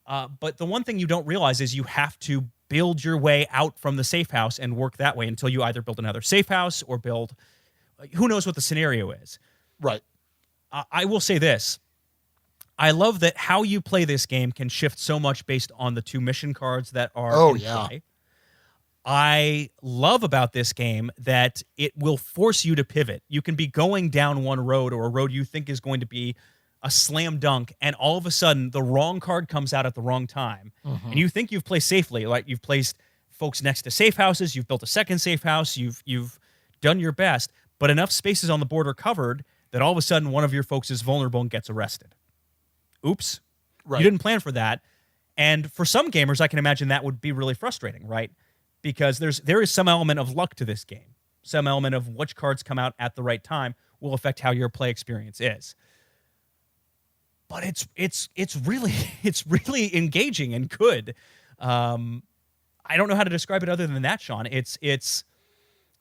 But the one thing you don't realize is you have to build your way out from the safe house and work that way until you either build another safe house or build, who knows what the scenario is. Right. I will say this. I love that how you play this game can shift so much based on the 2 mission cards that are in play. I love about this game that it will force you to pivot. You can be going down one road or a road you think is going to be a slam dunk, and all of a sudden the wrong card comes out at the wrong time. And you think you've placed safely, like you've placed folks next to safe houses, you've built a second safe house, you've done your best, but enough spaces on the board are covered that all of a sudden one of your folks is vulnerable and gets arrested. Oops. Right. You didn't plan for that. And for some gamers, I can imagine that would be really frustrating, right? Because there is some element of luck to this game. Some element of which cards come out at the right time will affect how your play experience is. But it's really engaging and good. I don't know how to describe it other than that, Sean. It's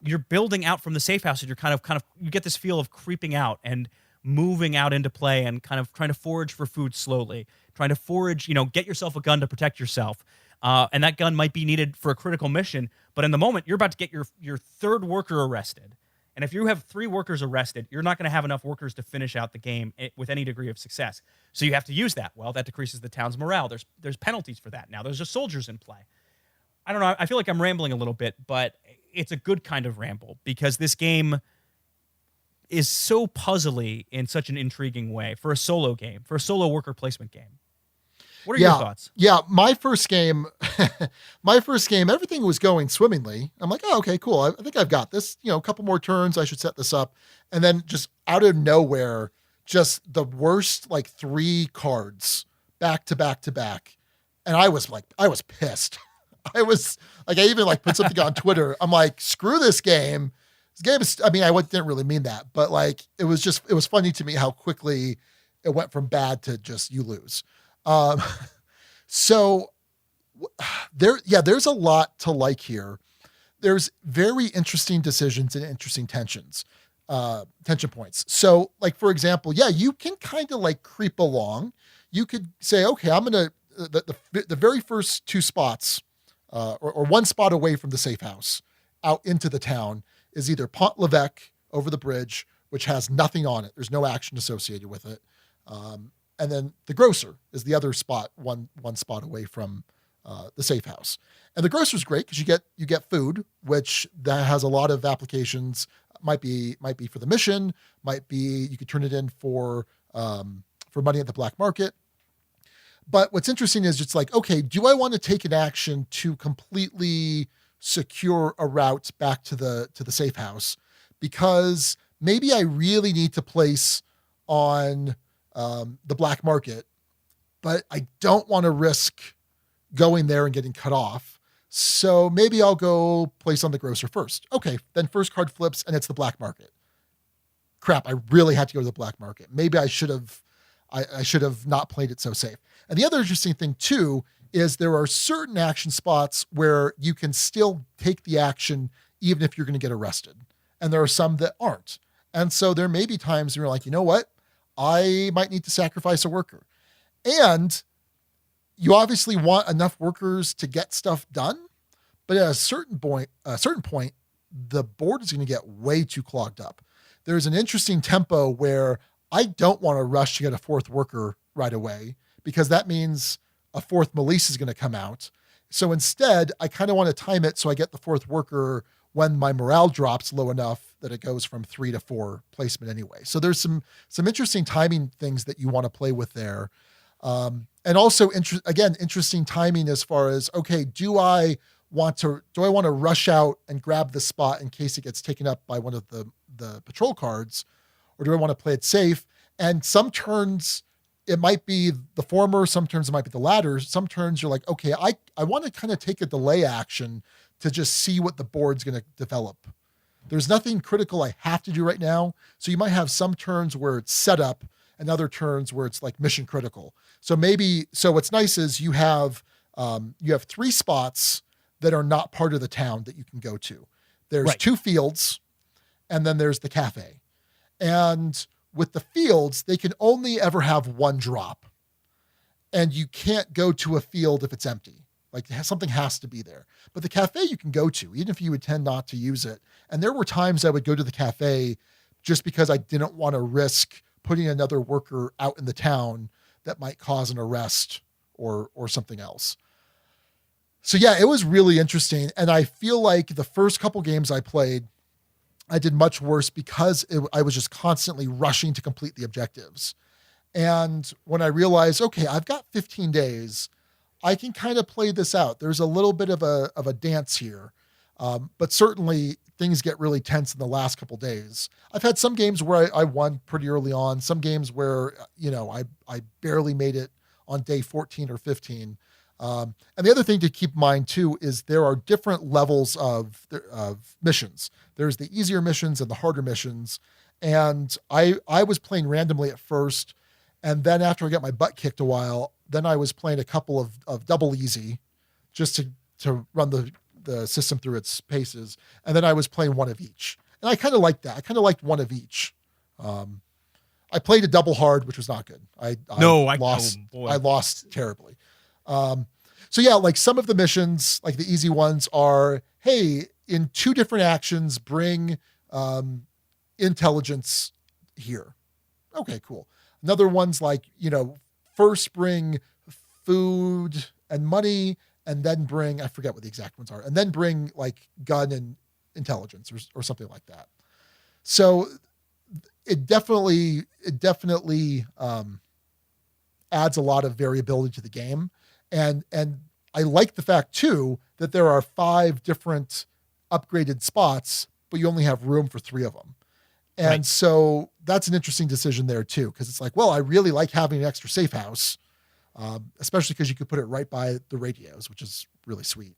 you're building out from the safe house and you're kind of you get this feel of creeping out and moving out into play and kind of trying to forage for food slowly, trying to forage, get yourself a gun to protect yourself. And that gun might be needed for a critical mission, but in the moment, you're about to get your 3rd worker arrested. And if you have 3 workers arrested, you're not going to have enough workers to finish out the game with any degree of success. So you have to use that. Well, that decreases the town's morale. There's penalties for that. Now there's just soldiers in play. I don't know. I feel like I'm rambling a little bit, but it's a good kind of ramble because this game is so puzzly in such an intriguing way for a solo game, for a solo worker placement game. What are your thoughts? Yeah, my first game, everything was going swimmingly. I'm like, oh, okay, cool. I think I've got this. A couple more turns, I should set this up. And then just out of nowhere, just the worst 3 cards back to back to back. And I was pissed. I was like, I even put something on Twitter. I'm like, screw this game. This game is, I didn't really mean that, but it was funny to me how quickly it went from bad to just you lose. So there's a lot to like here. There's very interesting decisions and interesting tension points. So for example, you can kind of creep along. You could say, okay, I'm going to, the very first 2 spots, or 1 spot away from the safe house out into the town is either Pont-l'Evêque over the bridge, which has nothing on it. There's no action associated with it. And then the grocer is the other spot, one spot away from the safe house. And the grocer is great because you get food, which that has a lot of applications. Might be for the mission. Might be you could turn it in for money at the black market. But what's interesting is it's okay, do I want to take an action to completely secure a route back to the safe house? Because maybe I really need to place on the black market, but I don't want to risk going there and getting cut off. So maybe I'll go place on the grocer first. Okay, then first card flips and it's the black market. Crap, I really had to go to the black market. Maybe I should have not played it so safe. And the other interesting thing too is there are certain action spots where you can still take the action even if you're going to get arrested. And there are some that aren't. And so there may be times where you're like, you know what? I might need to sacrifice a worker. And you obviously want enough workers to get stuff done, but at a certain point, the board is going to get way too clogged up. there's an interesting tempo where I don't want to rush to get a fourth worker right away, because that means a fourth Melisse is going to come out. So instead, I kind of want to time it so I get the fourth worker when my morale drops low enough that it goes from 3 to 4 placement anyway. So there's some interesting timing things that you want to play with there. And also, interesting timing as far as, okay, do I want to rush out and grab the spot in case it gets taken up by one of the patrol cards, or do I want to play it safe? And some turns it might be the former, some turns it might be the latter. Some turns you're like, okay, I want to kind of take a delay action to just see what the board's going to develop. There's nothing critical I have to do right now. So you might have some turns where it's set up and other turns where it's like mission critical. So what's nice is you have 3 spots that are not part of the town that you can go to. There's 2 fields, and then there's the cafe. And with the fields, they can only ever have 1 drop. And you can't go to a field if it's empty. Like something has to be there. But the cafe you can go to, even if you would tend not to use it. And there were times I would go to the cafe just because I didn't want to risk putting another worker out in the town that might cause an arrest or something else. So yeah, it was really interesting. And I feel like the first couple games I played, I did much worse because I was just constantly rushing to complete the objectives. And when I realized, okay, I've got 15 days, I can kind of play this out. There's a little bit of a dance here. But certainly things get really tense in the last couple days. I've had some games where I won pretty early on, some games where, I barely made it on day 14 or 15. And the other thing to keep in mind too, is there are different levels of missions. There's the easier missions and the harder missions. And I was playing randomly at first. And then after I got my butt kicked a while, then I was playing a couple of double easy just to run the system through its paces. And then I was playing one of each. And I kind of liked that. I kind of liked one of each. I played a double hard, which was not good. I lost terribly. So yeah, like some of the missions, like the easy ones are, hey, in 2 different actions, bring intelligence here. Okay, cool. Another one's like, first bring food and money, and then bring, I forget what the exact ones are, and then bring like gun and intelligence or something like that. So it definitely adds a lot of variability to the game. And I like the fact too, that there are 5 different upgraded spots, but you only have room for 3 of them. And so that's an interesting decision there too. Cause it's like, well, I really like having an extra safe house, especially because you could put it right by the radios, which is really sweet.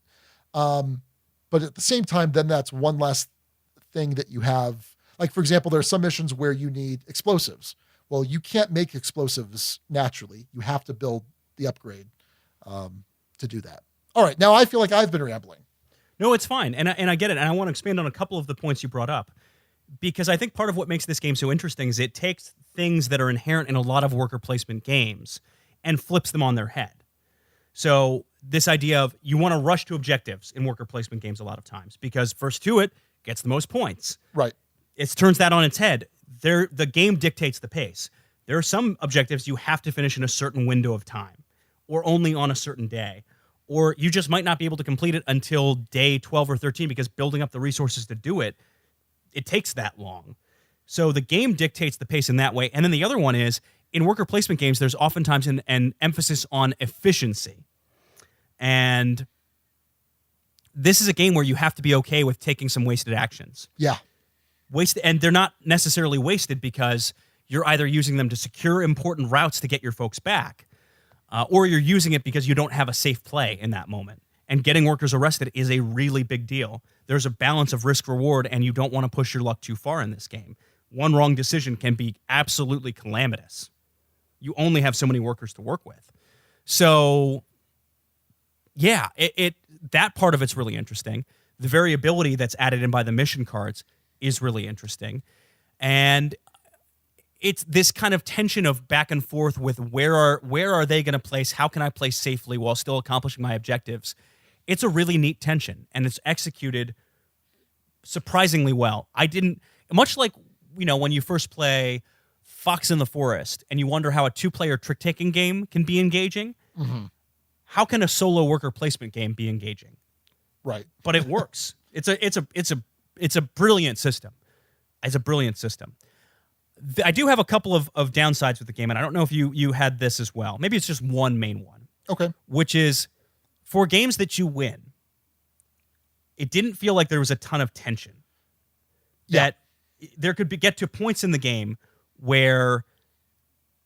But at the same time, then that's one less thing that you have. Like, for example, there are some missions where you need explosives. Well, you can't make explosives naturally. You have to build the upgrade to do that. All right. Now I feel like I've been rambling. No, it's fine. And I get it. And I want to expand on a couple of the points you brought up, because I think part of what makes this game so interesting is it takes things that are inherent in a lot of worker placement games and flips them on their head. So this idea of you want to rush to objectives in worker placement games a lot of times because first to it gets the most points. Right. It turns that on its head. The game dictates the pace. There are some objectives you have to finish in a certain window of time or only on a certain day, or you just might not be able to complete it until day 12 or 13 because building up the resources to do it takes that long. So the game dictates the pace in that way. And then the other one is, in worker placement games, there's oftentimes an emphasis on efficiency. And this is a game where you have to be okay with taking some wasted actions. Yeah. And they're not necessarily wasted because you're either using them to secure important routes to get your folks back, or you're using it because you don't have a safe play in that moment. And getting workers arrested is a really big deal. There's a balance of risk-reward, and you don't want to push your luck too far in this game. One wrong decision can be absolutely calamitous. You only have so many workers to work with. So, yeah, that part of it's really interesting. The variability that's added in by the mission cards is really interesting. And it's this kind of tension of back and forth with where are they going to place? How can I place safely while still accomplishing my objectives? It's a really neat tension, and it's executed surprisingly well. Much like when you first play Fox in the Forest and you wonder how a 2-player trick-taking game can be engaging, how can a solo worker placement game be engaging? Right. But it works. It's a brilliant system. It's a brilliant system. I do have a couple of downsides with the game, and I don't know if you had this as well. Maybe it's just one main one. Okay. Which is, for games that you win, it didn't feel like there was a ton of tension. That there could get to points in the game where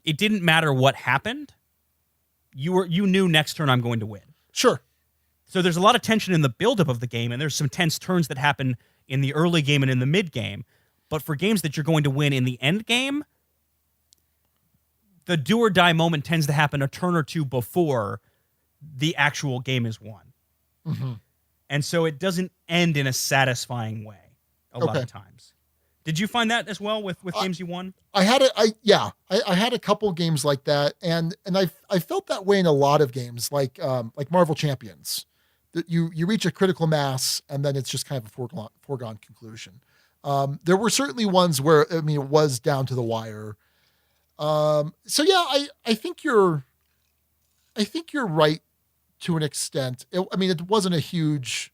it didn't matter what happened. You knew next turn I'm going to win. Sure. So there's a lot of tension in the buildup of the game, and there's some tense turns that happen in the early game and in the mid game. But for games that you're going to win in the end game, the do or die moment tends to happen a turn or two before the actual game is won. And so it doesn't end in a satisfying way a lot of times. Did you find that as well with games you won? I had a couple games like that, and I felt that way in a lot of games, like Marvel Champions. That you reach a critical mass, and then it's just kind of a foregone conclusion. There were certainly ones where it was down to the wire. So yeah, I think you're right to an extent. It wasn't a huge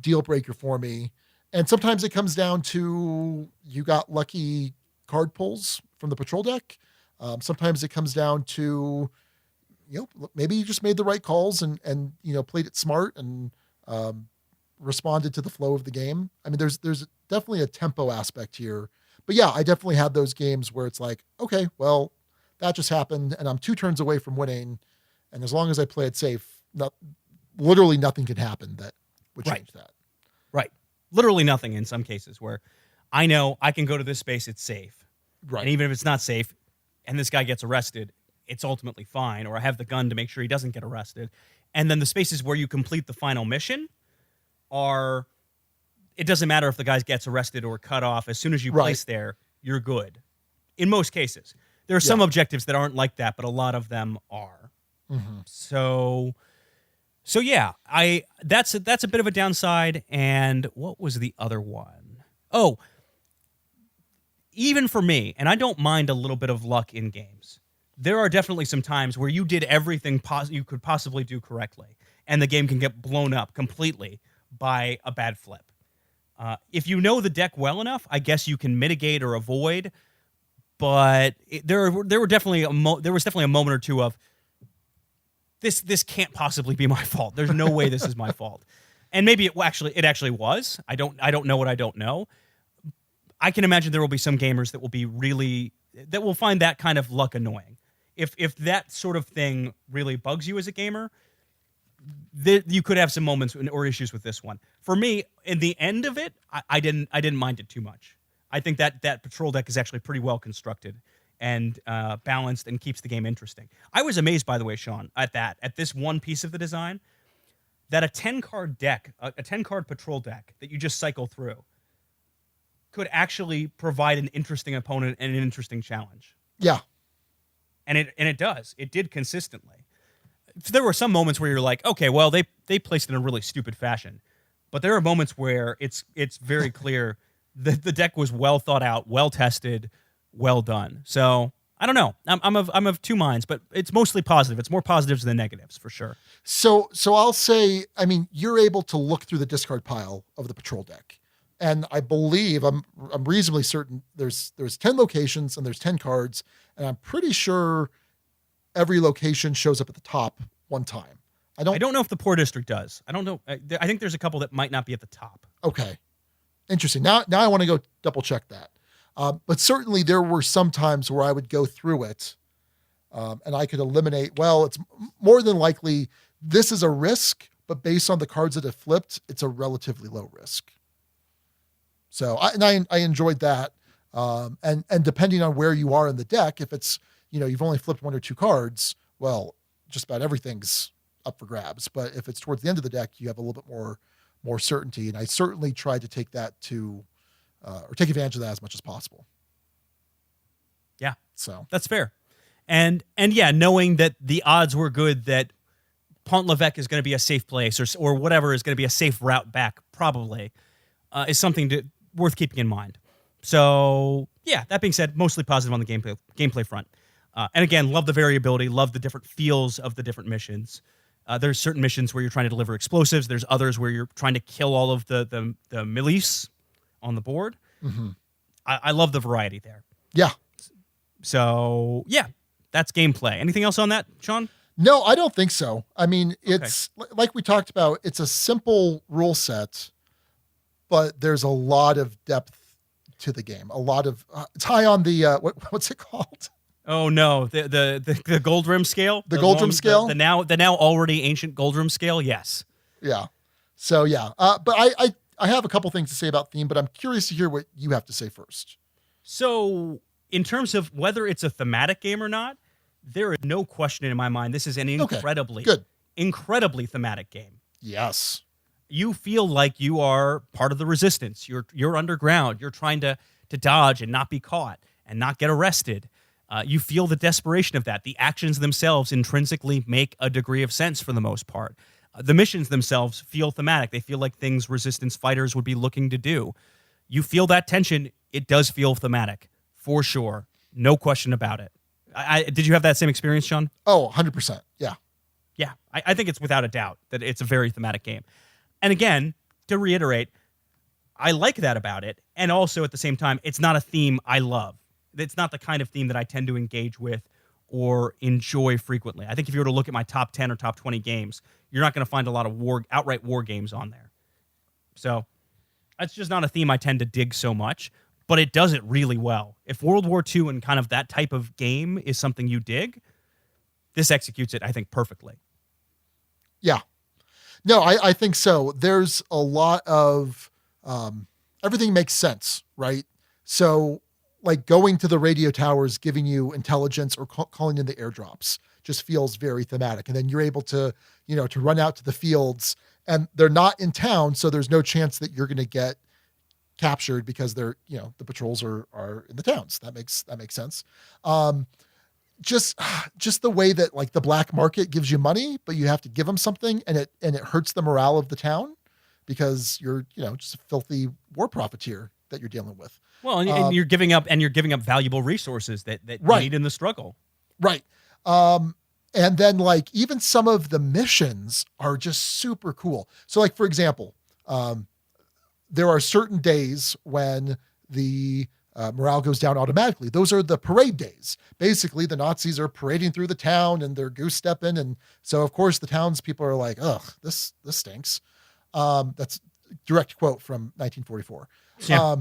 deal breaker for me. And sometimes it comes down to you got lucky card pulls from the patrol deck. Sometimes it comes down to, maybe you just made the right calls and played it smart and responded to the flow of the game. There's definitely a tempo aspect here. But yeah, I definitely had those games where it's like, okay, well, that just happened and I'm 2 turns away from winning. And as long as I play it safe, literally nothing can happen that would change that. Right. Literally nothing in some cases where I know I can go to this space, it's safe. Right. And even if it's not safe and this guy gets arrested, it's ultimately fine. Or I have the gun to make sure he doesn't get arrested. And then the spaces where you complete the final mission it doesn't matter if the guy gets arrested or cut off. As soon as you place there, you're good. In most cases. There are some objectives that aren't like that, but a lot of them are. So yeah, that's a bit of a downside. And what was the other one? Oh, even for me, and I don't mind a little bit of luck in games, there are definitely some times where you did everything you could possibly do correctly, and the game can get blown up completely by a bad flip. If you know the deck well enough, I guess you can mitigate or avoid. But there was definitely a moment or two of this can't possibly be my fault. There's no way this is my fault. And maybe it actually was. I don't know what I don't know. I can imagine there will be some gamers that will find that kind of luck annoying. If that sort of thing really bugs you as a gamer, you could have some moments or issues with this one. For me, in the end of it, I didn't mind it too much. I think that patrol deck is actually pretty well constructed and balanced and keeps the game interesting. I was amazed, by the way, Sean, at this one piece of the design, that a 10-card deck, a 10-card patrol deck that you just cycle through, could actually provide an interesting opponent and an interesting challenge. Yeah. And it does. It did consistently. So there were some moments where you're like, okay, well, they placed it in a really stupid fashion. But there are moments where it's very clear that the deck was well thought out, well tested, well done. So I don't know. I'm of two minds, but it's mostly positive. It's more positives than negatives for sure. So I'll say, you're able to look through the discard pile of the patrol deck. And I believe I'm reasonably certain there's 10 locations and there's 10 cards, and I'm pretty sure every location shows up at the top one time. I don't know if the Poor District does. I don't know. I think there's a couple that might not be at the top. Okay. Interesting. Now I want to go double check that. But certainly there were some times where I would go through it and I could eliminate, it's more than likely this is a risk, but based on the cards that have flipped, it's a relatively low risk. So I enjoyed that. And depending on where you are in the deck, if it's, you've only flipped 1 or 2 cards, well, just about everything's up for grabs. But if it's towards the end of the deck, you have a little bit more certainty. And I certainly tried to take that or take advantage of that as much as possible. Yeah. So that's fair. And yeah, knowing that the odds were good that Pont-l'Evêque is going to be a safe place or whatever is going to be a safe route back probably is something worth keeping in mind. So yeah, that being said, mostly positive on the gameplay front. And again, love the variability, love the different feels of the different missions. There's certain missions where you're trying to deliver explosives. There's others where you're trying to kill all of the milice on the board. Mm-hmm. I love the variety there. Yeah. So yeah, that's gameplay. Anything else on that, Sean? No, I don't think so. I mean, it's like we talked about, it's a simple rule set, but there's a lot of depth to the game. A lot of it's high on the what's it called? Oh no, the gold rim scale. The gold rim scale. The now already ancient gold rim scale. Yes. Yeah. So yeah, but I have a couple things to say about theme, but I'm curious to hear what you have to say first. So in terms of whether it's a thematic game or not, there is no question in my mind. This is an incredibly thematic game. Yes. You feel like you are part of the resistance. You're underground. You're trying to dodge and not be caught and not get arrested. You feel the desperation of that. The actions themselves intrinsically make a degree of sense for the most part. The missions themselves feel thematic. They feel like things resistance fighters would be looking to do. You feel that tension. It does feel thematic, for sure. No question about it. Did you have that same experience, Sean? Oh, 100%. Yeah. Yeah, I think it's without a doubt that it's a very thematic game. And again, to reiterate, I like that about it. And also at the same time, it's not a theme I love. It's not the kind of theme that I tend to engage with or enjoy frequently. I think if you were to look at my top 10 or top 20 games, you're not going to find a lot of outright war games on there. So that's just not a theme I tend to dig so much, but it does it really well. If World War II and kind of that type of game is something you dig, this executes it, I think, perfectly. Yeah. No, I think so. There's a lot of everything makes sense, right? So like going to the radio towers, giving you intelligence or calling in the airdrops just feels very thematic. And then you're able to, to run out to the fields, and they're not in town. So there's no chance that you're going to get captured because they're, the patrols are in the towns. That makes sense. Just the way that like the black market gives you money, but you have to give them something, and it hurts the morale of the town because you're, just a filthy war profiteer that you're dealing with. Well, and you're giving up valuable resources that you need in the struggle. Right. And then like even some of the missions are just super cool. So like, for example, there are certain days when the morale goes down automatically. Those are the parade days. Basically, the Nazis are parading through the town and they're goose stepping. And so, of course, the townspeople are like, ugh, this stinks. That's a direct quote from 1944. Yeah.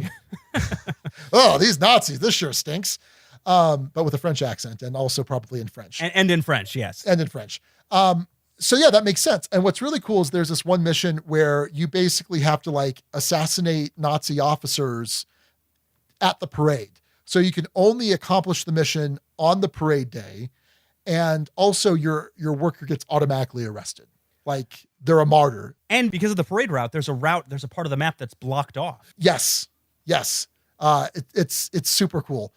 Oh, these Nazis, this sure stinks. But with a French accent and also probably in French. And in French, yes. And in French. So yeah, that makes sense. And what's really cool is there's this one mission where you basically have to like assassinate Nazi officers at the parade. So you can only accomplish the mission on the parade day. And also your worker gets automatically arrested. Like they're a martyr. And because of the parade route, there's a part of the map that's blocked off. Yes. It's super cool.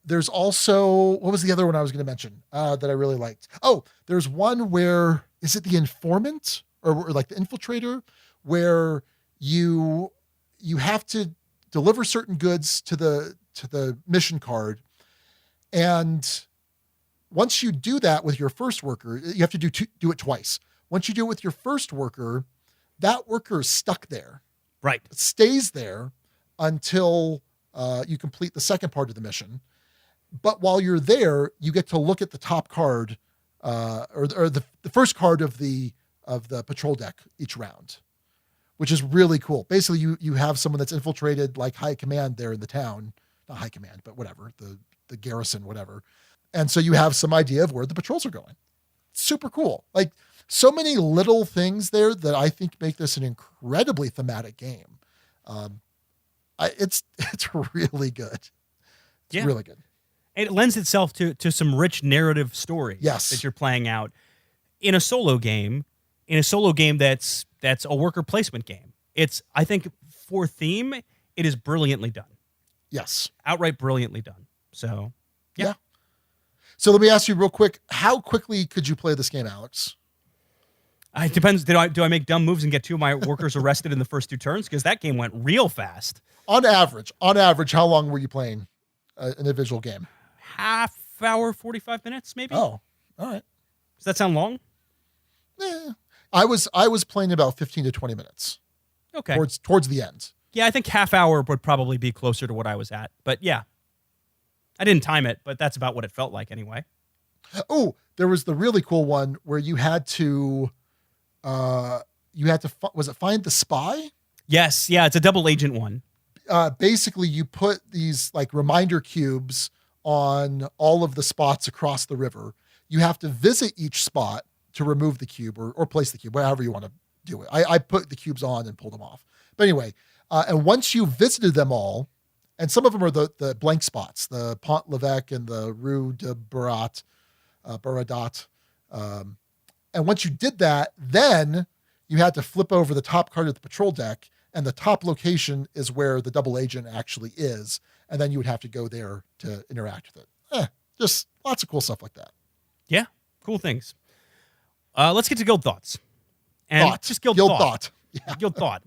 There's also, what was the other one I was going to mention that I really liked? Oh, there's one where, is it the informant or like the infiltrator, where you have to deliver certain goods to the mission card. And once you do that with your first worker, you have to do it twice. Once you do it with your first worker, that worker is stuck there. Right. It stays there until you complete the second part of the mission. But while you're there, you get to look at the top card or the first card of the patrol deck each round, which is really cool. Basically, you have someone that's infiltrated like high command there in the town, not high command, but whatever, the garrison, whatever. And so you have some idea of where the patrols are going. Super cool. Like so many little things there that I think make this an incredibly thematic game. It's really good. It's really good. It lends itself to some rich narrative story that you're playing out in a solo game that's a worker placement game. It's, I think, for theme, it is brilliantly done. Yes. Outright brilliantly done. So, yeah. So let me ask you real quick, how quickly could you play this game, Alex? It depends. Do I make dumb moves and get 2 of my workers arrested in the first 2 turns? Because that game went real fast. On average, how long were you playing an individual game? Half hour, 45 minutes, maybe. Oh, all right. Does that sound long? Yeah. I was playing about 15 to 20 minutes. Okay. Towards the end. Yeah, I think half hour would probably be closer to what I was at. But yeah, I didn't time it, but that's about what it felt like anyway. Oh, there was the really cool one where you had to, was it find the spy? Yes. Yeah. It's a double agent one. Basically you put these like reminder cubes on all of the spots across the river. You have to visit each spot to remove the cube or place the cube, whatever you want to do it. I put the cubes on and pulled them off. But anyway, and once you visited them all, and some of them are the blank spots, the Pont l'Evêque and the Rue de Baradat. And once you did that, then you had to flip over the top card of the patrol deck, and the top location is where the double agent actually is. And then you would have to go there to interact with it. Just lots of cool stuff like that. Yeah, cool things. Let's get to guild thoughts. And just guild thought. Yeah. Guild thought.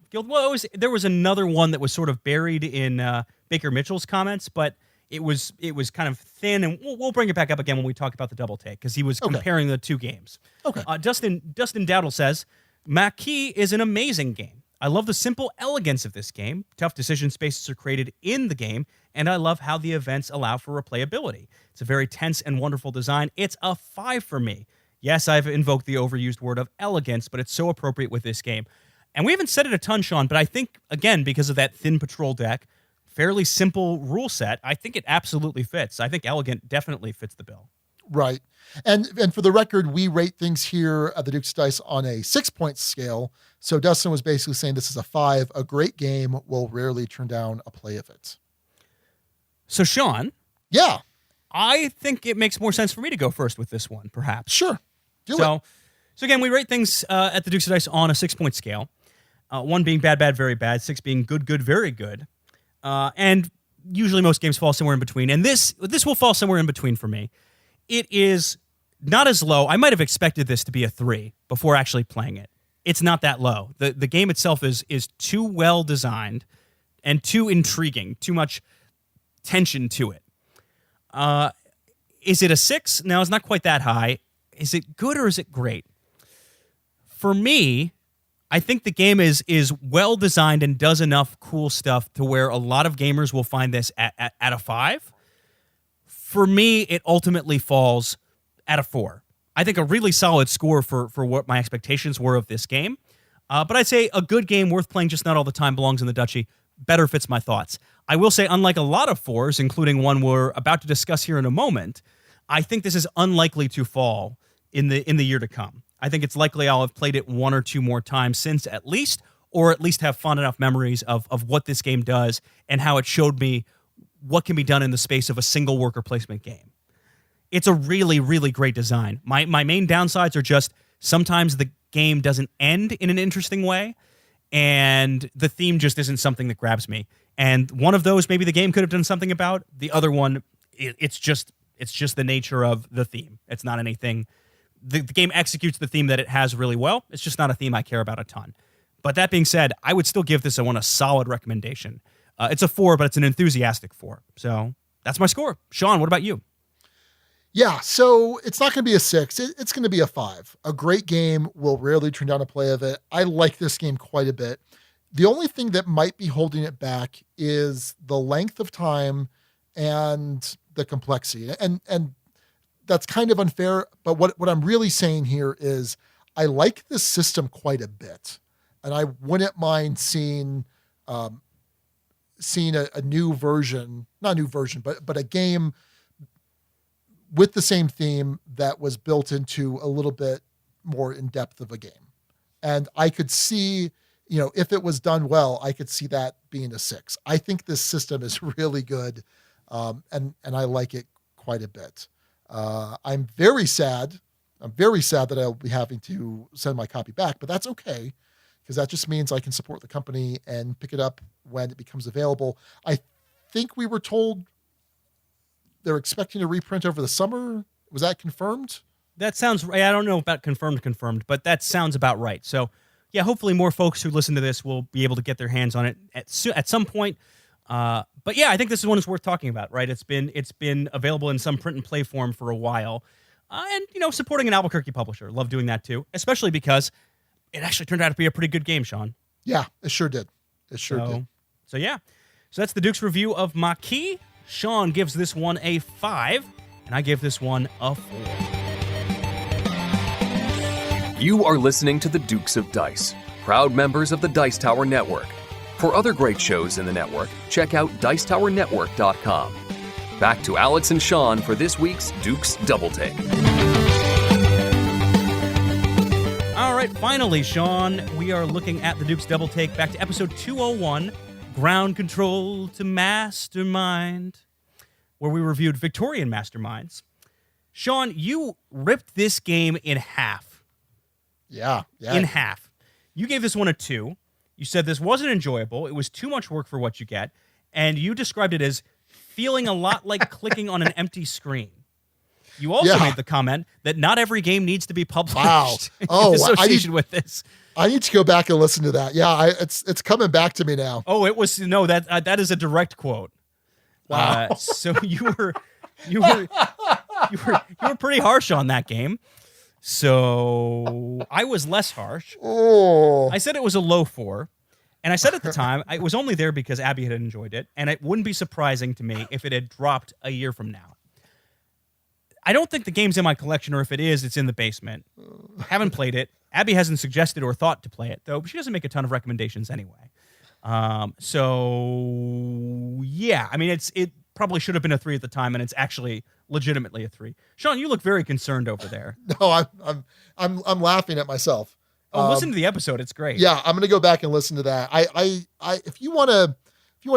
There was another one that was sort of buried in Baker Mitchell's comments, but it was kind of thin, and we'll bring it back up again when we talk about the double take, because he was comparing the 2 games. Okay. Dustin Dowdle says, Maquis is an amazing game. I love the simple elegance of this game. Tough decision spaces are created in the game, and I love how the events allow for replayability. It's a very tense and wonderful design. It's a 5 for me. Yes, I've invoked the overused word of elegance, but it's so appropriate with this game. And we haven't said it a ton, Sean, but I think, again, because of that thin patrol deck, fairly simple rule set, I think it absolutely fits. I think elegant definitely fits the bill. Right. And for the record, we rate things here at the Duke's Dice on a 6-point scale. So Dustin was basically saying this is a 5. A great game will rarely turn down a play of it. So, Sean. Yeah. I think it makes more sense for me to go first with this one, perhaps. Sure. Do it. So again, we rate things at the Duke's Dice on a 6-point scale. 1 being bad, bad, very bad. 6 being good, good, very good. And usually most games fall somewhere in between. And this will fall somewhere in between for me. It is not as low. I might have expected this to be a 3 before actually playing it. It's not that low. The game itself is too well designed and too intriguing. Too much tension to it. Is it a 6? No, it's not quite that high. Is it good or is it great? For me, I think the game is well designed and does enough cool stuff to where a lot of gamers will find this at a 5. For me, it ultimately falls at a 4. I think a really solid score for what my expectations were of this game. But I'd say a good game worth playing just not all the time belongs in the Duchy. Better fits my thoughts. I will say, unlike a lot of 4s, including one we're about to discuss here in a moment, I think this is unlikely to fall in the year to come. I think it's likely I'll have played it 1 or 2 more times since at least, or at least have fond enough memories of what this game does and how it showed me what can be done in the space of a single worker placement game. It's a really, really great design. My main downsides are just sometimes the game doesn't end in an interesting way, and the theme just isn't something that grabs me. And one of those, maybe the game could have done something about. The other one, it's just the nature of the theme. It's not anything. The game executes the theme that it has really well. It's just not a theme I care about a ton. But that being said, I would still give this one a solid recommendation. It's a 4, but it's an enthusiastic 4. So that's my score. Sean, what about you? Yeah, so it's not going to be a 6. It's going to be a 5. A great game will rarely turn down a play of it. I like this game quite a bit. The only thing that might be holding it back is the length of time and the complexity. And that's kind of unfair, but what I'm really saying here is I like this system quite a bit. And I wouldn't mind seeing a new version, not a new version, but a game with the same theme that was built into a little bit more in depth of a game. And I could see, if it was done well, I could see that being a 6. I think this system is really good. And I like it quite a bit. I'm very sad that I'll be having to send my copy back, but that's okay, because that just means I can support the company and pick it up when it becomes available. I think we were told they're expecting a reprint over the summer. Was that confirmed? That sounds right. I don't know about confirmed, but that sounds about right. So, yeah, hopefully more folks who listen to this will be able to get their hands on it at some point. But yeah, I think this is one that's worth talking about, right? It's been available in some print and play form for a while. And, supporting an Albuquerque publisher. Love doing that too, especially because it actually turned out to be a pretty good game, Sean. Yeah, it sure did. It sure did. So, yeah. So that's the Duke's review of Maquis. Sean gives this one a 5, and I give this one a 4. You are listening to the Dukes of Dice, proud members of the Dice Tower Network. For other great shows in the network, check out dicetowernetwork.com. Back to Alex and Sean for this week's Dukes Double Take. All right, finally, Sean, we are looking at the Duke's Double Take, back to episode 201, Ground Control to Mastermind, where we reviewed Victorian Masterminds. Sean, you ripped this game in half. Yeah. In half. You gave this one a 2. You said this wasn't enjoyable. It was too much work for what you get. And you described it as feeling a lot like clicking on an empty screen. You also made the comment that not every game needs to be published. Wow. In association with this. I need to go back and listen to that. Yeah, it's coming back to me now. Oh, it was that is a direct quote. Wow. So you were pretty harsh on that game. So I was less harsh. Oh. I said it was a low 4. And I said at the time, I was only there because Abby had enjoyed it. And it wouldn't be surprising to me if it had dropped a year from now. I don't think the game's in my collection, or if it is, it's in the basement. Haven't played it. Abby hasn't suggested or thought to play it, though. She doesn't make a ton of recommendations anyway. So, yeah. I mean, it probably should have been a 3 at the time, and it's actually legitimately a 3. Sean, you look very concerned over there. No, I'm laughing at myself. Oh, listen to the episode; it's great. Yeah, I'm gonna go back and listen to that. If you wanna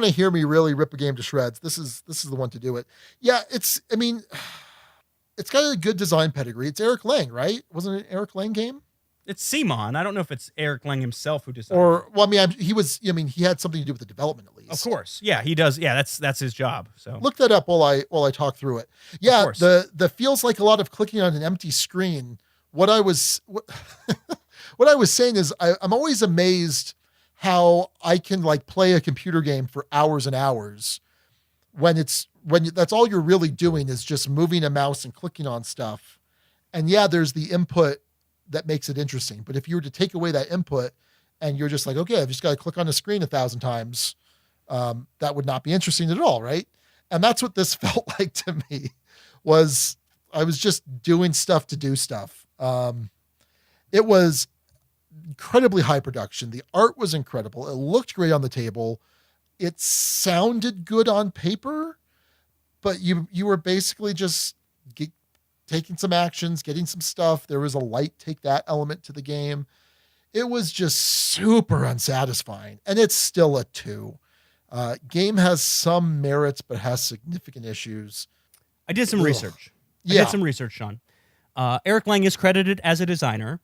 hear me really rip a game to shreds, this is the one to do it. Yeah, it's got a good design pedigree. It's Eric Lang, right? Wasn't it an Eric Lang game? It's CMON. I don't know if it's Eric Lang himself who designed it. He had something to do with the development at least. Of course. Yeah, he does. Yeah, that's his job. So look that up while I talk through it. Yeah, the feels like a lot of clicking on an empty screen. What I was saying is I'm always amazed how I can play a computer game for hours and hours when that's all you're really doing is just moving a mouse and clicking on stuff. And yeah, there's the input that makes it interesting. But if you were to take away that input and you're just like, okay, I've just got to click on the screen 1,000 times, that would not be interesting at all, right? And that's what this felt like to me. I was just doing stuff to do stuff. It was incredibly high production. The art was incredible. It looked great on the table. It sounded good on paper, but you were basically just taking some actions, getting some stuff. There was a light take that element to the game. It was just super unsatisfying, and it's still a 2. Game has some merits, but has significant issues. I did some research. I did some research, Sean. Eric Lang is credited as a designer,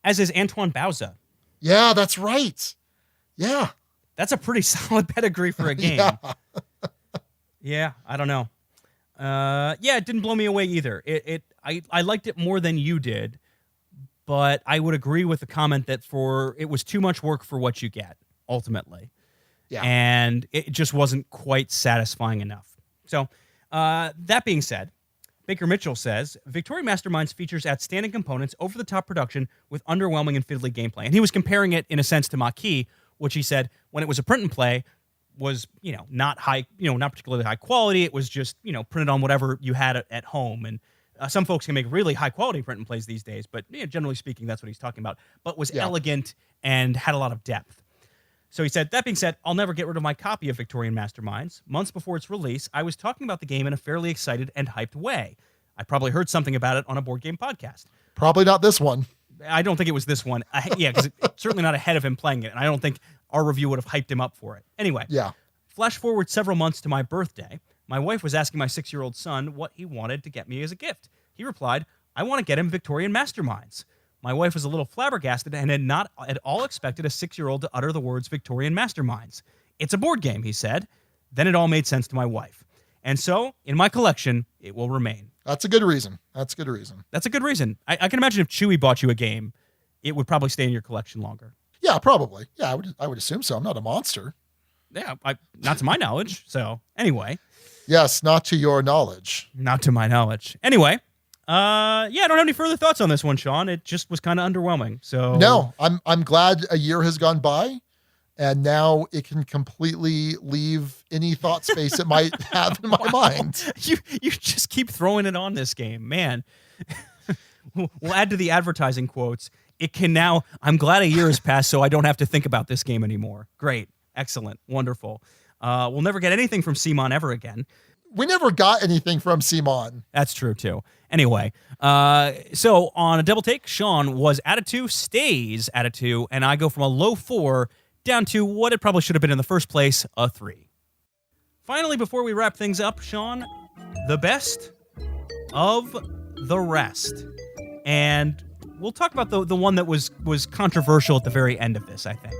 as is Antoine Bauza. Yeah, that's right. Yeah. That's a pretty solid pedigree for a game. Yeah, I don't know. It didn't blow me away either. I liked it more than you did, but I would agree with the comment that it was too much work for what you get, ultimately. Yeah. And it just wasn't quite satisfying enough. So, that being said, Baker Mitchell says, Victorian Masterminds features outstanding components, over-the-top production with underwhelming and fiddly gameplay. And he was comparing it, in a sense, to Maquis, which he said, when it was a print and play, was, not high, not particularly high quality. It was just, printed on whatever you had at home. And some folks can make really high-quality print and plays these days, but generally speaking, that's what he's talking about. But was elegant and had a lot of depth. So he said, that being said, I'll never get rid of my copy of Victorian Masterminds. Months before its release, I was talking about the game in a fairly excited and hyped way. I probably heard something about it on a board game podcast. Probably not this one. I don't think it was this one. Because it's certainly not ahead of him playing it, and I don't think our review would have hyped him up for it. Anyway, flash forward several months to my birthday. My wife was asking my 6-year-old son what he wanted to get me as a gift. He replied, I want to get him Victorian Masterminds. My wife was a little flabbergasted and had not at all expected a 6-year-old to utter the words Victorian Masterminds. It's a board game, he said. Then it all made sense to my wife. And so, in my collection, it will remain. That's a good reason. That's a good reason. That's a good reason. I can imagine if Chewy bought you a game, it would probably stay in your collection longer. Yeah, probably. Yeah, I would assume so. I'm not a monster. Yeah, not to my knowledge. So anyway. Yes, not to your knowledge. Not to my knowledge. Anyway, I don't have any further thoughts on this one, Sean. It just was kind of underwhelming. So no, I'm glad a year has gone by, and now it can completely leave any thought space it might have in my mind. You just keep throwing it on this game, man. We'll add to the advertising quotes. It can now. I'm glad a year has passed, so I don't have to think about this game anymore. Great, excellent, wonderful. We'll never get anything from CMON ever again. We never got anything from CMON. That's true, too. Anyway, so on a double take, Sean was at a 2, stays at a 2, and I go from a low 4 down to what it probably should have been in the first place, a 3. Finally, before we wrap things up, Sean, the best of the rest. And we'll talk about the one that was controversial at the very end of this, I think.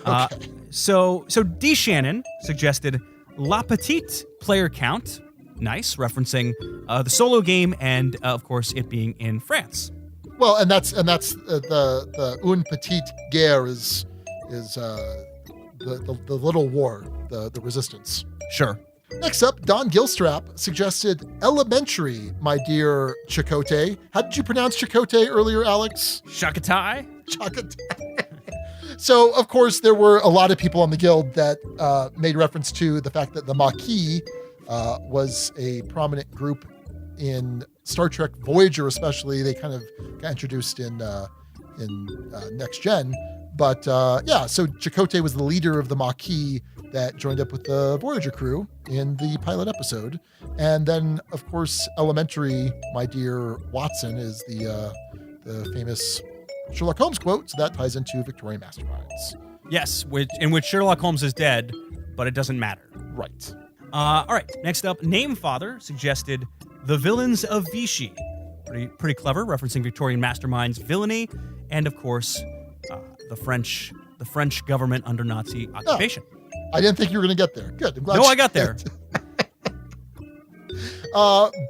Okay. So D. Shannon suggested La Petite player count. Nice, referencing the solo game and, of course, it being in France. Well, and that's the Une Petite Guerre is the little war, the resistance. Sure. Next up, Don Gilstrap suggested Elementary, my dear Chakotay. How did you pronounce Chakotay earlier, Alex? Shakatai? Chakotay. So, of course, there were a lot of people on the guild that made reference to the fact that the Maquis was a prominent group in Star Trek Voyager, especially. They kind of got introduced in Next Gen. But so Chakotay was the leader of the Maquis that joined up with the Voyager crew in the pilot episode. And then, of course, Elementary, my dear Watson, is the famous Sherlock Holmes quote, so that ties into Victorian Masterminds. Yes, in which Sherlock Holmes is dead, but it doesn't matter. Right. All right, next up, Namefather suggested The Villains of Vichy. Pretty clever, referencing Victorian Masterminds villainy, and of course, the French government under Nazi occupation. Oh, I didn't think you were going to get there. Good. I'm glad I got there.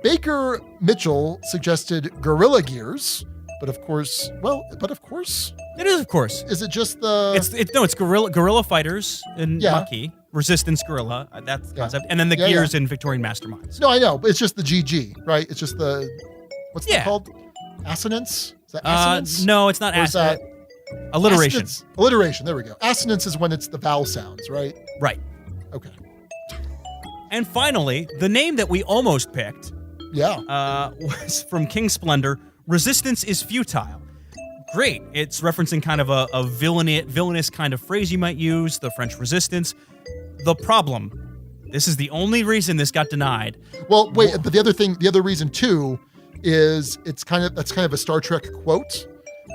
Baker Mitchell suggested Guerrilla Gears. But of course, it is. Of course, is it just the? It's guerrilla fighters in Maquis, resistance guerrilla. That's the concept, and then the gears in Victorian Masterminds. No, I know, but it's just the GG, right? It's just the what's that called? Assonance? Is that assonance? No, it's not assonance. Alliteration. Alliteration. There we go. Assonance is when it's the vowel sounds, right? Right. Okay. And finally, the name that we almost picked, was from King Splendor. Resistance is futile. Great. It's referencing kind of a villainous kind of phrase you might use, the French resistance. The problem, this is the only reason this got denied. Well, wait, but the other reason too is that's kind of a Star Trek quote.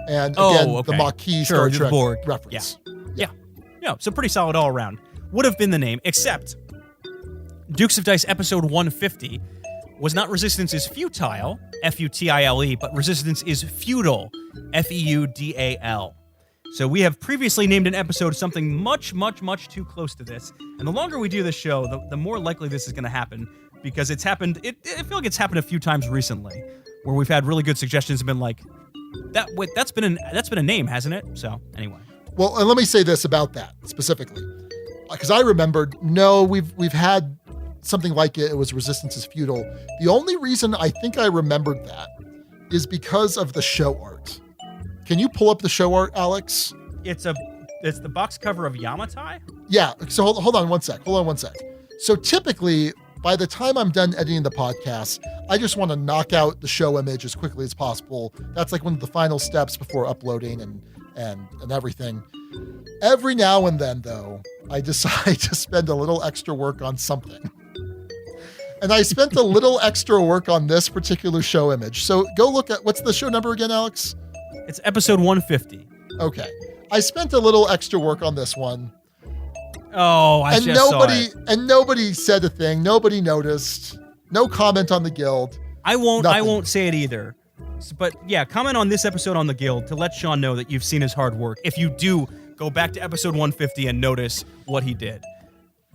And again, the Maquis Star Trek Borg reference. Yeah. So pretty solid all around. Would have been the name, except Dukes of Dice episode 150 was not Resistance is Futile, F-U-T-I-L-E, but Resistance is Feudal, F-E-U-D-A-L. So we have previously named an episode something much, much, much too close to this. And the longer we do this show, the more likely this is going to happen, because it's happened, I feel like it's happened a few times recently, where we've had really good suggestions and been like, that's been a name, hasn't it? So anyway. Well, and let me say this about that specifically, because I remembered, no, we've had something like it. It was Resistance is Feudal. The only reason I think I remembered that is because of the show art. Can you pull up the show art, Alex? It's the box cover of Yamatai? Yeah. So hold on one sec. So typically, by the time I'm done editing the podcast, I just want to knock out the show image as quickly as possible. That's like one of the final steps before uploading and everything. Every now and then, though, I decide to spend a little extra work on something. And I spent a little extra work on this particular show image. So go look at, what's the show number again, Alex? It's episode 150. Okay. I spent a little extra work on this one. Oh, I just saw it. And nobody said a thing. Nobody noticed. No comment on the guild. I won't say it either. But yeah, comment on this episode on the guild to let Sean know that you've seen his hard work. If you do, go back to episode 150 and notice what he did.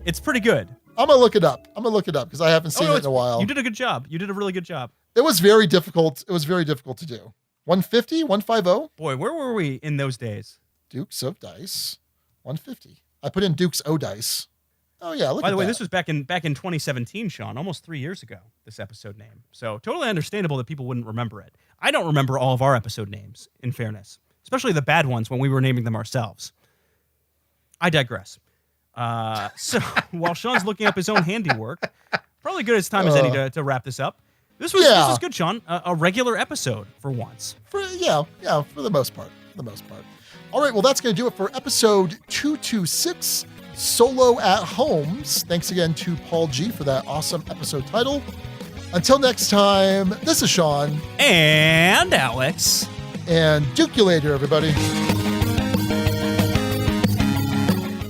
It's pretty good. I'm going to look it up because I haven't seen it in a while. You did a good job. You did a really good job. It was very difficult. It was very difficult to do. 150, 150. Boy, where were we in those days? Dukes of Dice, 150. I put in Dukes O Dice. Oh yeah, look. By at the way, that. this was back in 2017, Sean, almost 3 years ago. This episode name, so totally understandable that people wouldn't remember it. I don't remember all of our episode names, in fairness, especially the bad ones when we were naming them ourselves. I digress. So while Sean's looking up his own handiwork, probably good as time as any to wrap this up. This was good, Sean. A regular episode for once. For the most part. All right, well, that's going to do it for episode 226, Solo at Holmes. Thanks again to Paul G for that awesome episode title. Until next time, this is Sean. And Alex. And Duke you later, everybody.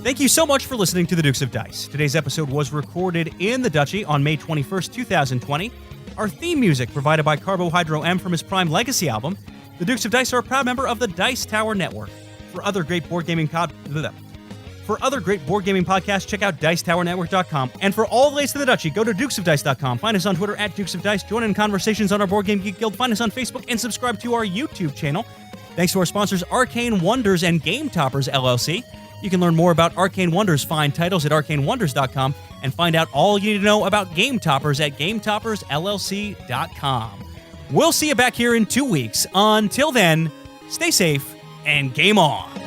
Thank you so much for listening to The Dukes of Dice. Today's episode was recorded in the Duchy on May 21st, 2020. Our theme music provided by Carbohydro M from his Prime Legacy album. The Dukes of Dice are a proud member of the Dice Tower Network. For other great board gaming podcasts, check out Dicetowernetwork.com. And for all the latest to the Duchy, go to dukesofdice.com. Find us on Twitter at Dukes of Dice. Join in conversations on our Board Game Geek Guild. Find us on Facebook and subscribe to our YouTube channel. Thanks to our sponsors, Arcane Wonders and Game Toppers, LLC. You can learn more about Arcane Wonders' fine titles at arcanewonders.com and find out all you need to know about Game Toppers at gametoppersllc.com. We'll see you back here in 2 weeks. Until then, stay safe and game on.